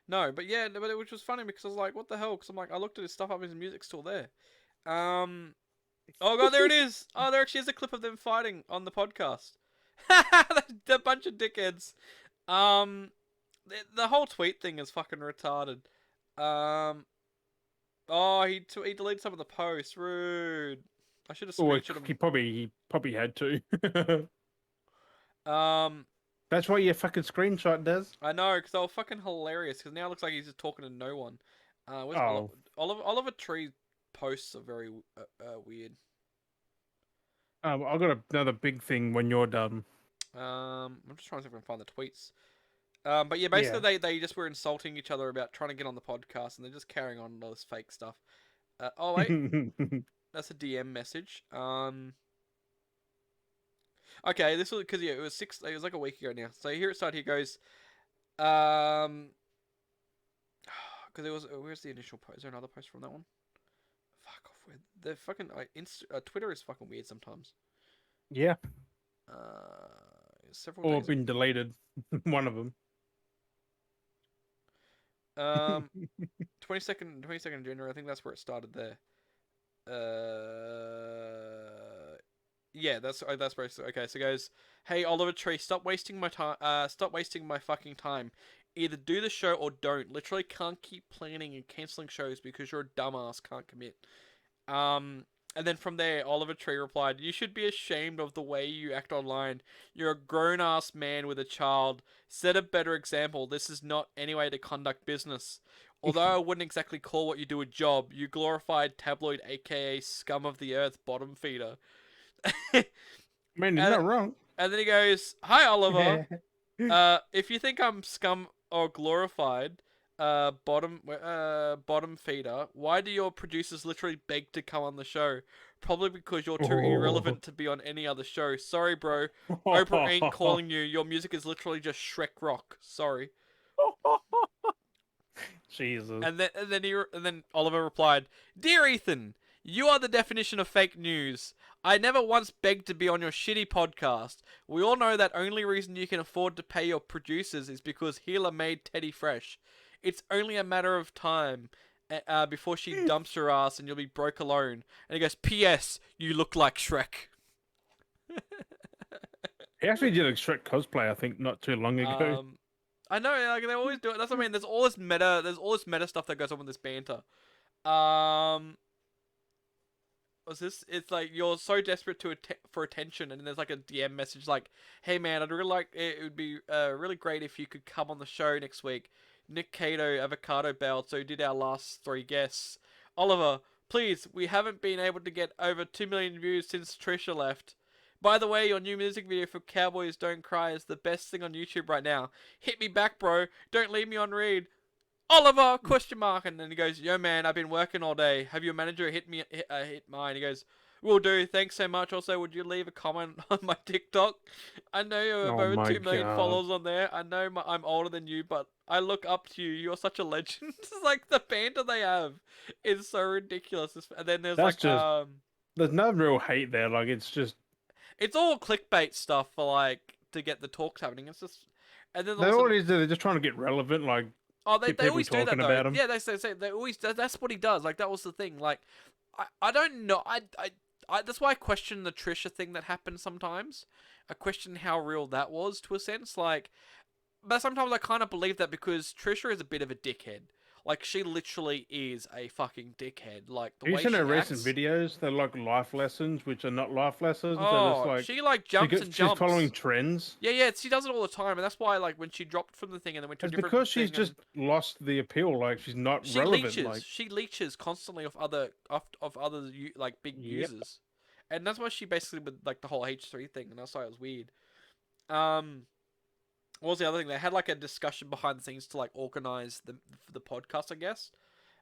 No, but yeah, but which was funny because I was like, "What the hell?" Because I'm like, I looked at his stuff up, his music's still there. Um, oh god, there it is. Oh, there actually is a clip of them fighting on the podcast. The bunch of dickheads. Um, the whole tweet thing is fucking retarded. Um, oh, he deleted some of the posts. Rude. I should have Or screenshot he probably had to. him. That's why your fucking screenshot does. I know because they were fucking hilarious. Because now it looks like he's just talking to no one. Where's Oh, Oliver Tree posts are very weird. I've got another big thing when you're done. I'm just trying to see if I can find the tweets. But yeah, basically Yeah. they just were insulting each other about trying to get on the podcast, and they're just carrying on all this fake stuff. Oh wait, that's a DM message. Okay, this was because yeah, it was six. It was like a week ago now. So here it started. Here goes. Um, because it was. Where's the initial post? Is there another post from that one? Fuck off. Where the fucking Twitter is fucking weird sometimes. Yeah. Several Or days ago. been deleted. One of them. Um, 22nd January. I think that's where it started there. Yeah, that's where. Okay, so it goes. Hey Oliver Tree, stop wasting my time. Stop wasting my fucking time. Either do the show or don't. Literally can't keep planning and canceling shows because you're a dumbass. Can't commit. And then from there, Oliver Tree replied, "You should be ashamed of the way you act online. You're a grown ass man with a child. Set a better example. This is not any way to conduct business. Although I wouldn't exactly call what you do a job, you glorified tabloid, aka scum of the earth, bottom feeder." Man, he's and not wrong. and then he goes, "Hi Oliver. If you think I'm scum or glorified, bottom feeder, why do your producers literally beg to come on the show? Probably because you're too Oh. irrelevant to be on any other show. Sorry, bro. Oprah ain't calling you. Your music is literally just Shrek rock. Sorry. Jesus. And then Oliver replied, "Dear Ethan, you are the definition of fake news. I never once begged to be on your shitty podcast. We all know that only reason you can afford to pay your producers is because Gila made Teddy fresh. It's only a matter of time before she dumps your ass and you'll be broke alone." And he goes, "P.S. You look like Shrek." He actually did a Shrek cosplay, I think, not too long ago. Um, I know, like they always do it. That's what I mean. There's all this meta. There's all this meta stuff that goes on with this banter. Um, was this? It's like you're so desperate for attention, and there's like a DM message like, "Hey man, I'd really like it. It would be really great if you could come on the show next week. Nick Cato, Avocado Bell, so did our last 3 guests. Oliver, please, we haven't been able to get over 2 million views since Trisha left. By the way, your new music video for Cowboys Don't Cry is the best thing on YouTube right now. Hit me back, bro. Don't leave me on read. Oliver, question mark. And then he goes, "Yo man, I've been working all day. Have your manager hit mine?" He goes, "Will do. Thanks so much. Also, would you leave a comment on my TikTok? I know you have Oh over my 2 million god. followers on there. I know I'm older than you, but I look up to you. You're such a legend." It's like the banter they have is so ridiculous. And then there's That's like just there's no real hate there. Like it's just it's all clickbait stuff for like to get the talks happening. It's just, and then all they of a all sudden, it is. They're just trying to get relevant. Like oh, get they people always do that talking though. about him. Yeah, they always that's what he does. Like that was the thing. Like I don't know. I that's why I question the Trisha thing that happened sometimes. I question how real that was to a sense. Like, but sometimes I kind of believe that because Trisha is a bit of a dickhead. Like she literally is a fucking dickhead. Like the Have you way seen her she recent acts. videos? They're like life lessons, which are not life lessons. They're just Oh, like she like jumps and she's following jumps. trends. Yeah, yeah, she does it all the time, and that's why, like, when she dropped from the thing and then went to a It's different because she's thing, just and lost the appeal. Like she's not relevant. Like she leeches constantly of other like big yep. users, and that's why she basically with like the whole H3 thing, and that's why it was weird. Um, what was the other thing? They had like a discussion behind the scenes to like organize the podcast, I guess.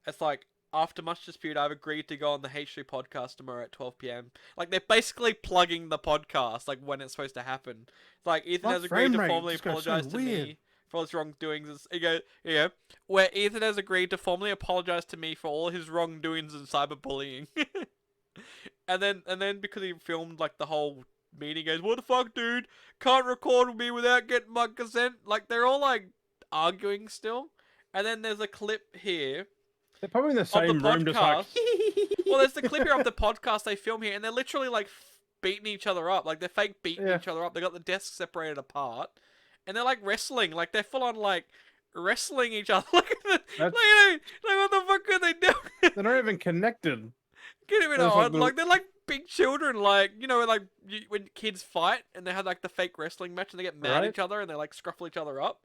It's like after much dispute, I've agreed to go on the H3 podcast tomorrow at 12 p.m. Like they're basically plugging the podcast, like when it's supposed to happen. It's like Ethan My has agreed to frame rate formally just goes so apologize to weird. me for all his wrongdoings. Where Ethan has agreed to formally apologize to me for all his wrongdoings and cyberbullying. And then because he filmed like the whole meeting, he goes, "What the fuck, dude? Can't record with me without getting my consent." Like they're all like arguing still. And then there's a clip here They're probably in the of the same room, just like. podcast. Well, there's the clip here of the podcast they film here, and they're literally like beating each other up. Like they're fake beating Yeah, each other up. They got the desks separated apart, and they're like wrestling. Like they're full on like wrestling each other. Look at the, that's like what the fuck are they doing? they're not even connected. Get him in There's like on. the Like they're like big children. Like like when kids fight and they have like the fake wrestling match and they get mad at right. each other and they like scruffle each other up.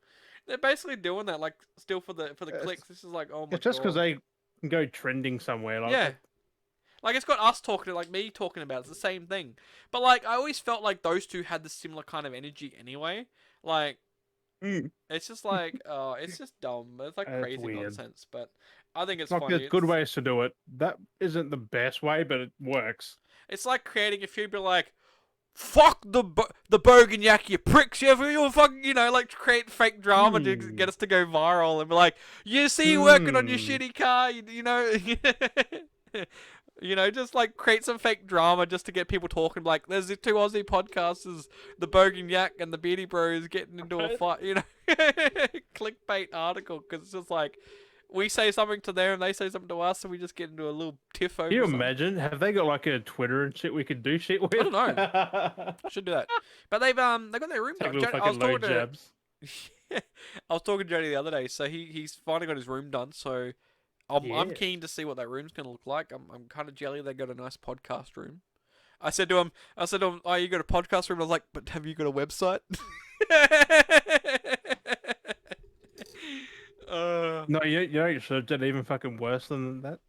They're basically doing that like still for the It's, clicks. This is like, oh my it's just because god. they can go trending somewhere. Like Yeah. Like it's got us talking, like me talking about it. It's the same thing. But like I always felt like those two had the similar kind of energy anyway. Like mm, it's just like it's just dumb. It's like it's crazy weird. nonsense. But I think it's Like funny. there's good ways to do it. That isn't the best way, but it works. It's like creating a feud, but like fuck the Bogagnac, you pricks! You fucking like create fake drama to Hmm. get us to go viral and be like, you see, you working on your Hmm. shitty car, you know. Just like create some fake drama just to get people talking. Like, there's the two Aussie podcasters, the Bogagnac and the Beardy Bros, getting into a Right. fight. Clickbait article because it's just like we say something to them, they say something to us, and we just get into a little tiff over Can you something. imagine? Have they got like a Twitter and shit we could do shit with? I don't know. Should do that. But they got their room Take done. little I was fucking low talking to jabs. I was talking to Jody the other day, so he's finally got his room done. So I'm Yeah. keen to see what that room's gonna look like. I'm kind of jelly they got a nice podcast room. I said to him, "Oh, you got a podcast room?" I was like, "But have you got a website?" No, you should have done even fucking worse than that.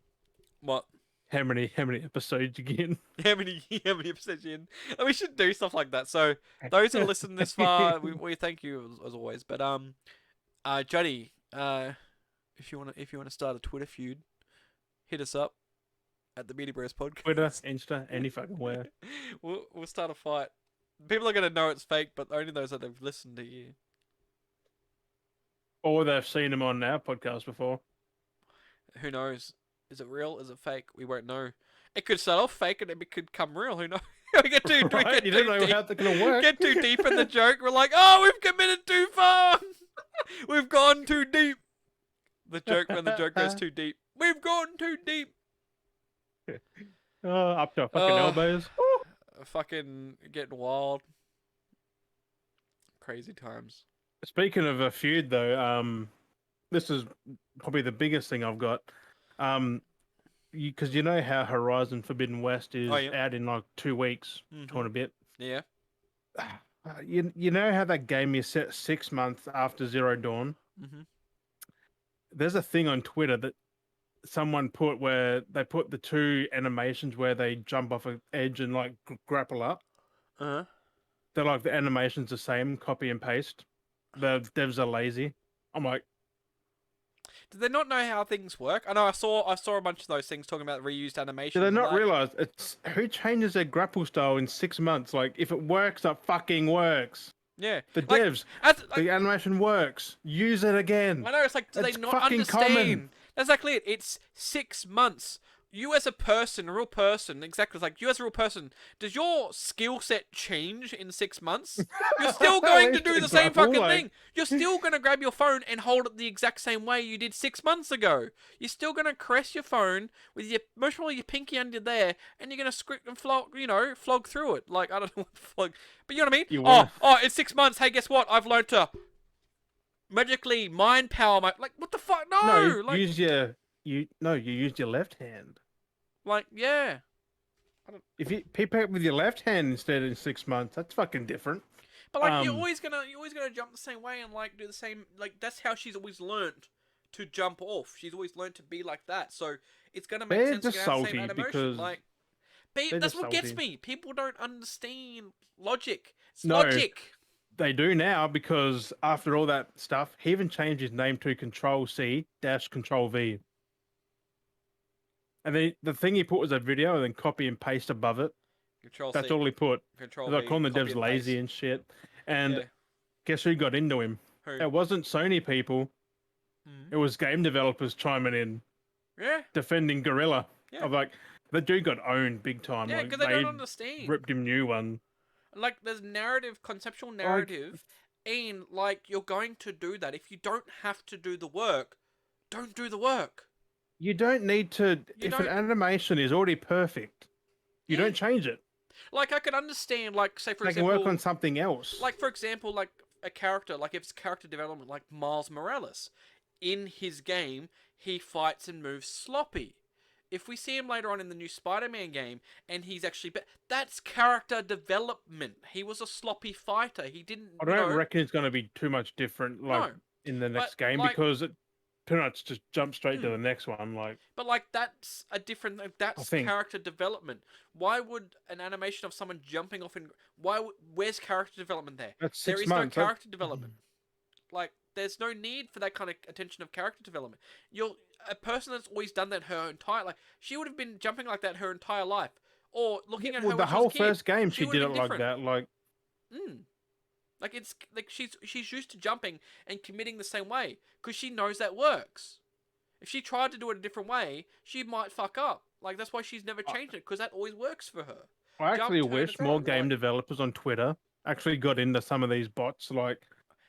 What? How many episodes you get? How many episodes you in? And we should do stuff like that. So those that listen this far, we thank you as always. But Jody, if you wanna start a Twitter feud, hit us up. at the Beardy Bros podcast. Twitter, Insta, any fucking where. We'll start a fight. People are gonna know it's fake, but only those that have listened to you. Or they've seen him on our podcast before. Who knows? Is it real? Is it fake? We won't know. It could start off fake and it could come real. Who knows? we get too, we Right? get You too don't know deep. how they're gonna work. Get too deep in the joke. We're like, oh, we've committed too far. We've gone too deep. The joke when the joke goes too deep. We've gone too deep. Up to our fucking elbows. Fucking getting wild. Crazy times. Speaking of a feud, though, this is probably the biggest thing I've got. Because you know how Horizon Forbidden West is out in like 2 weeks, two and a bit. Yeah. You know how that game is set 6 months after Zero Dawn? Mm-hmm. There's a thing on Twitter that someone put where they put the two animations where they jump off an edge and like grapple up. Uh-huh. They're like the animation's the same, copy and paste. The devs are lazy. I'm like, did they not know how things work? I know I saw a bunch of those things talking about reused animation. do they not realize it's who changes their grapple style in 6 months? Like, if it works, it fucking works. Yeah. The devs, the animation works. Use it again. I know, it's like, do they It's not fucking understand? common. That's exactly it. It's 6 months. You as a person, a real person, exactly. It's like, you as a real person, does your skill set change in 6 months? You're still going to do the same fucking thing. You're still going to grab your phone and hold it the exact same way you did 6 months ago. You're still going to caress your phone with your, most probably your pinky under there, and you're going to script and flog through it. Like, I don't know what flog, but you know what I mean? Oh, it's 6 months. Hey, guess what? I've learned to magically mind power my, like, what the fuck? No, like, you use your left hand. Like, yeah. If you pick up with your left hand instead in 6 months, that's fucking different. But like, you're always gonna jump the same way and like do the same. Like, that's how she's always learned to jump off. She's always learned to be like that. So it's gonna make sense to have the same animation. Like, that's what gets me. People don't understand logic. It's logic. They do now because after all that stuff, he even changed his name to Control C - Control V. And then the thing he put was a video and then copy and paste above it. That's all he put. They're calling the devs lazy and shit. And guess who got into him? Who? It wasn't Sony people. It was game developers chiming in. Yeah. Defending Gorilla. Yeah. Of like, the dude got owned big time. Yeah, because they don't understand. Ripped him new one. Like, there's conceptual narrative, and like, you're going to do that. If you don't have to do the work, don't do the work. You don't need to. If an animation is already perfect, you don't change it. Like, I could understand, like, say for they example, can work on something else. Like, for example, like a character, like if it's character development, like Miles Morales, in his game, he fights and moves sloppy. If we see him later on in the new Spider-Man game, and he's actually, that's character development. He was a sloppy fighter. He didn't. I don't reckon it's going to be too much different, like in the next game, because it pretty much just jump straight to the next one. Like, but like that's a different. That's character development. Why would an animation of someone jumping off in? Where's character development there? That's 6 there is months. No character development. Like, there's no need for that kind of attention of character development. You're a person that's always done that her entire life. She would have been jumping like that her entire life, or looking at her. The whole first game, she did it like that. Like, like it's like she's used to jumping and committing the same way because she knows that works. If she tried to do it a different way, she might fuck up. Like, that's why she's never changed it, because that always works for her. I actually wish more game developers on Twitter actually got into some of these bots. Like,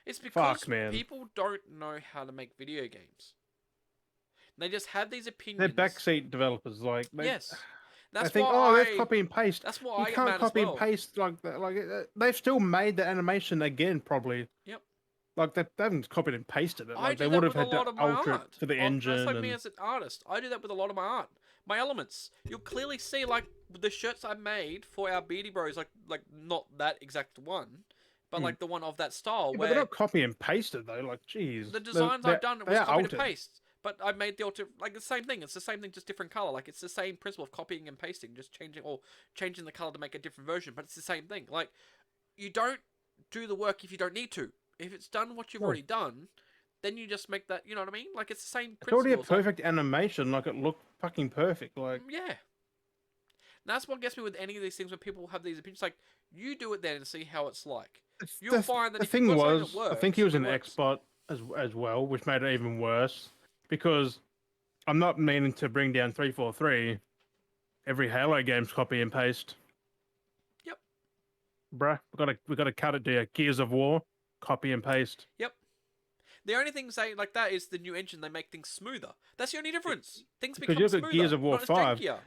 it's because people don't know how to make video games. They just have these opinions. They're backseat developers. Like, yes. That's they think, let's copy and paste. That's why you can't copy and paste like that. Like, they've still made the animation again, probably. Yep. Like, they haven't copied and pasted it. Like, they would have had to alter it for the engine. That's like me as an artist. I do that with a lot of my art. My elements. You'll clearly see, like, the shirts I made for our Beardy Bros, like not that exact one, but like the one of that style. Yeah, but they're not copy and pasted though. Like, geez. The designs I've done was copy and paste. But I made the like the same thing. It's the same thing, just different color. Like, it's the same principle of copying and pasting, just changing the color to make a different version. But it's the same thing. Like, you don't do the work if you don't need to. If it's done what you've already done, then you just make that. You know what I mean? Like, it's the same principle. It's already a perfect animation. Like, it looked fucking perfect. Like, yeah. That's what gets me with any of these things when people have these opinions. Like, you do it then and see how it's like. It's- You'll The, find that the if you've thing got something that was, I think he works, was it an works. expert as well, which made it even worse. Because I'm not meaning to bring down 343. Every Halo game's copy and paste. Yep. Bruh, we gotta cut it to Gears of War, copy and paste. Yep. The only thing say like that is the new engine. They make things smoother. That's the only difference. Things Because you become look at Gears smoother, of War not as 5, jankier.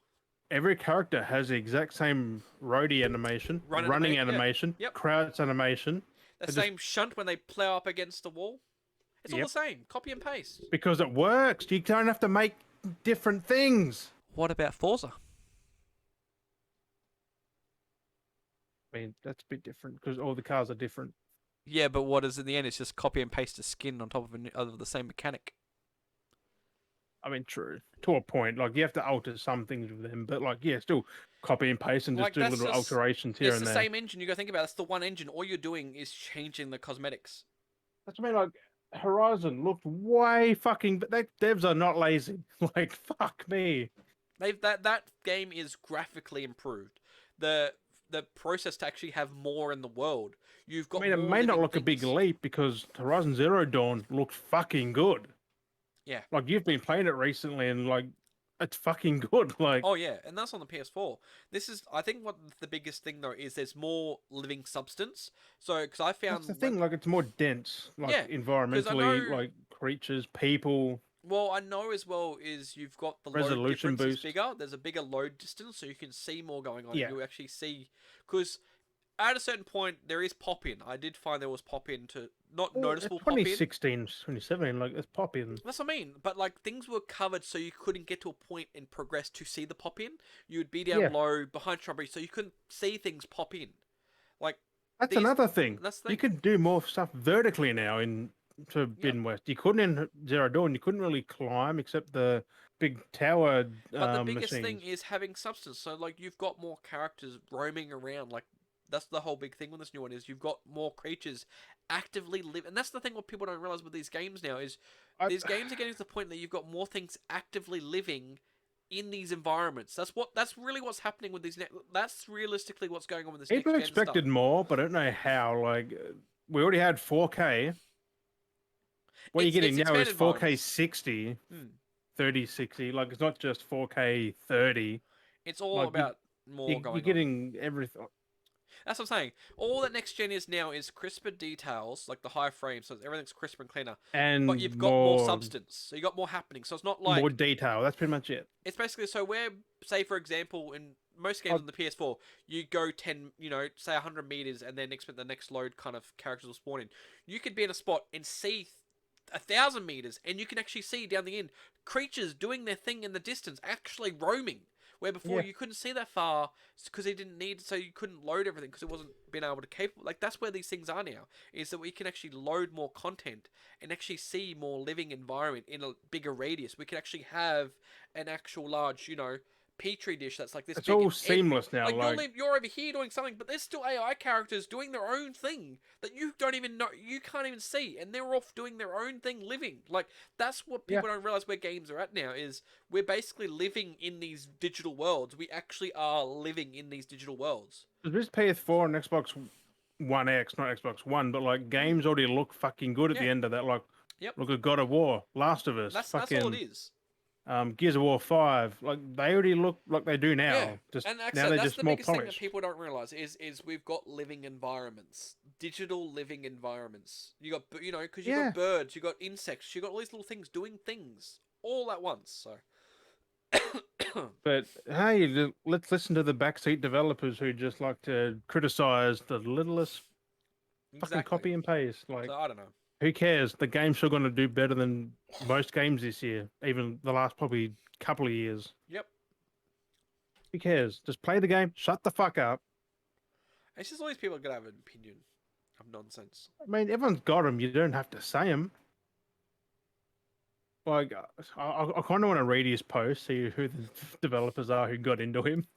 every character has the exact same roadie animation, running Yeah. animation, Yep. crouch animation. The It just same shunt when they plow up against the wall. It's all the yep, same. Copy and paste. because it works. You don't have to make different things. What about Forza? I mean, that's a bit different because all the cars are different. Yeah, but what is in the end? It's just copy and paste a skin on top of the same mechanic. I mean, true to a point. Like you have to alter some things with them, but like yeah, still copy and paste and just Like do that's little just alterations here it's and the there. same engine. You got to think about it. It's the one engine. All you're doing is changing the cosmetics. That's what I mean. Like Horizon looked way fucking. But they devs are not lazy. Like fuck me. That game is graphically improved. The the process to actually have more in the world. You've I got mean, it more may not living look a big things. leap because Horizon Zero Dawn looked fucking good. Yeah. Like you've been playing it recently, and like it's fucking good. Like Oh yeah, and that's on the PS4. This is, I think, what the biggest thing though is there's more living substance. So, because I that's the found when, thing. Like it's more dense. Like yeah, because I environmentally, know, like creatures, people, well, I know as well is you've got the load resolution difference is boost. bigger. There's a bigger load distance, so you can see more going on, and Yeah. you'll actually see because at a certain point there is pop in. I did find there was pop in to not Well, noticeable pop in. 2016, 2017, like it's popping. That's what I mean. But like things were covered so you couldn't get to a point and progress to see the pop in. You would be down Yeah, low behind shrubbery, so you couldn't see things pop in. Like that's these, another thing. that's the You thing. can do more stuff vertically now in Yep. Forbidden West. You couldn't in Zero Dawn. You couldn't really climb except the big tower But the biggest thing machines. is having substance. So like you've got more characters roaming around. Like that's the whole big thing with this new one is you've got more creatures actively live. And that's the thing what people don't realize with these games now is I, these games are getting to the point that you've got more things actively living in these environments. That's really what's happening with these. That's realistically what's going on with this People next gen stuff. expected more, but I don't know how. Like we already had 4K. What you're getting It's now is expanded 4K environments. 60, Hmm. 30, 60. Like it's not just 4K 30. It's all Like you, about more you're going on. getting everything. That's what I'm saying. All that next gen is now is crisper details, like the high frames, so everything's crisper and cleaner. But And you've got more substance, so you got more happening. So it's not more like detail. That's pretty much it. it's basically so where, say for example, in most games Uh, on the PS4, you go 10, say 100 meters, and then expect the next load kind of characters will spawn in. You could be in a spot and see 1,000 meters, and you can actually see down the end creatures doing their thing in the distance, actually roaming. Where before yeah, you couldn't see that far because it didn't need, so you couldn't load everything because it wasn't being able to capable. Like that's where these things are now. Is that we can actually load more content and actually see more living environment in a bigger radius. We can actually have an actual large, petri dish that's like this it's big all and seamless now. like Like you're over here doing something, but there's still AI characters doing their own thing that you don't even know, you can't even see, and they're off doing their own thing, living. Like that's what yeah, people don't realize where games are at now is we're basically living in these digital worlds. We actually are living in these digital worlds. this PS4 and Xbox One X, not Xbox One, but like Mm. games already look fucking good at Yeah. the end of that. Like Yep. look at God of War, Last of Us, That's all it fucking is. Gears of War 5. Like they already look like they do Yeah. now. Just And like I now said, they're that's just the more biggest thing that polished. people don't realize is we've got living environments, digital living environments. You got because you Yeah. got birds, you got insects, you got all these little things doing things all at once. So But hey, let's listen to the backseat developers who just like to criticize the littlest fucking exactly. copy and paste. Like, So I don't know. who cares? The game's still going to do better than most games this year, even the last probably couple of years. Yep. Who cares? Just play the game, shut the fuck up. It's just all these people are gonna have an opinion of nonsense. I mean, everyone's got them. You don't have to say them. Like, I kind of want to read his post, see who the developers are who got into him.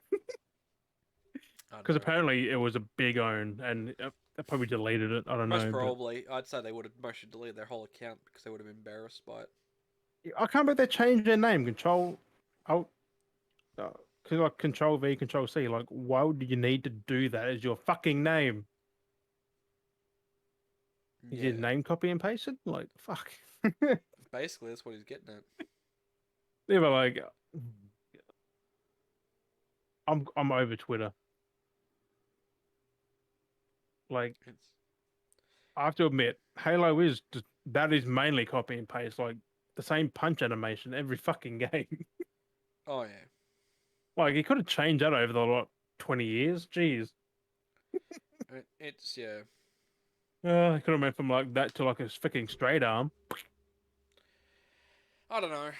I don't Because know. apparently it was a big own, and they probably deleted it. I don't Most know, but probably, I'd say they would have mostly deleted their whole account because they would have been embarrassed by it. I can't believe they changed their name. Control, Alt, Because like Control V, Control C, like why would you need to do that as your fucking name? Is your Yeah. name copy and pasted? Like fuck. Basically, that's what he's getting at. They were like, I'm over Twitter. Like It's I have to admit, Halo is just, that is mainly copy and paste, like the same punch animation every fucking game. oh yeah. Like he could have changed that over the what 20 years. Jeez, It's yeah. he could have went from like that to like a fucking straight arm. I don't know.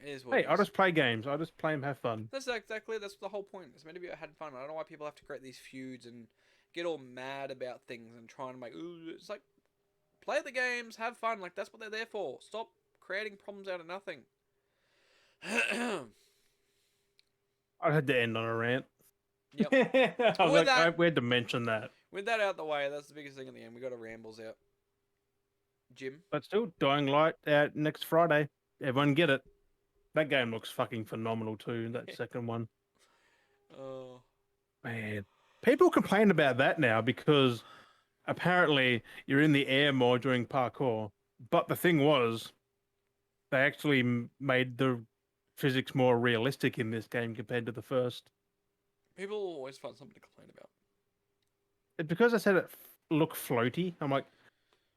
It is what Hey, it I'll is. just play games. I'll just play them, have fun. That's the whole point. It's meant to be about having fun. I don't know why people have to create these feuds and get all mad about things and try and make. Ooh, it's like play the games, have fun. Like that's what they're there for. Stop creating problems out of nothing. I had to end on a rant. Yep. I was With like, that, we had to mention that. with that out the way, that's the biggest thing in the end. We got our rambles out. Jim. But still, Dying Light out next Friday. Everyone get it. That game looks fucking phenomenal too. That second one. Oh. Man, people complain about that now because apparently you're in the air more during parkour. But the thing was, they actually made the physics more realistic in this game compared to the first. People always find something to complain about. It's because I said it look floaty. I'm like,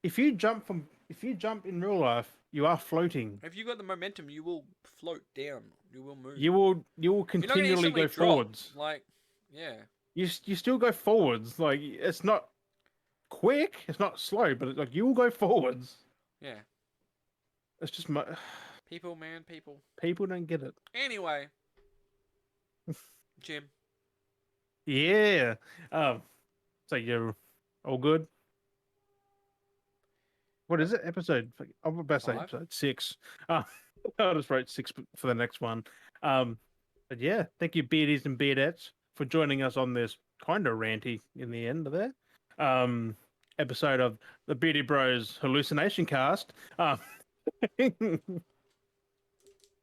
if you jump in real life, you are floating. If you got the momentum, you will float down. You will move. You will You're not gonna continually instantly go drop. forwards. Like, yeah, You still go forwards. Like it's not quick, it's not slow, but like you will go forwards. yeah. It's just my People, man, people. people don't get it. Anyway, Jim. Yeah. So you're all good. What is it? Episode? I'm about to say 5? episode 6. Uh, I just wrote 6 for the next one. But yeah, thank you, Beardies and Beardettes, for joining us on this kind of ranty in the end of there. Episode of the Beardy Bros Hallucination Cast.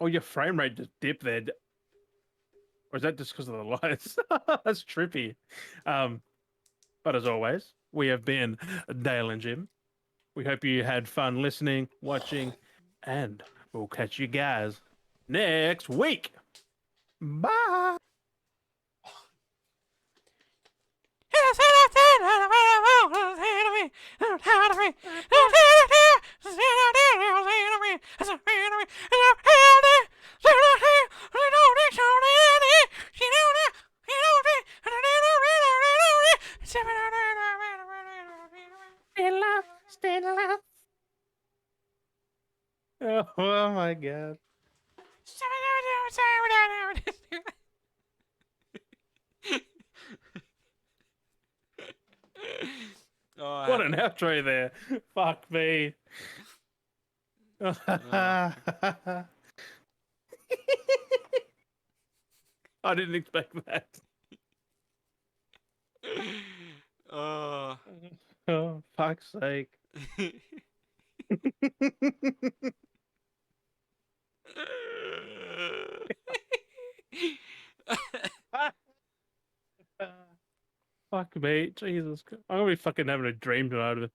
Oh, your frame rate just dipped there. Or is that just because of the lights? That's trippy. Um, but as always, we have been Dale and Jim. We hope you had fun listening, watching, and we'll catch you guys next week. Bye. Still alive, still alive. Oh my god. What an outro there. Fuck me. I didn't expect that. Oh. Oh, fuck's sake. Fuck me. Jesus. I'm gonna be fucking having a dream tonight.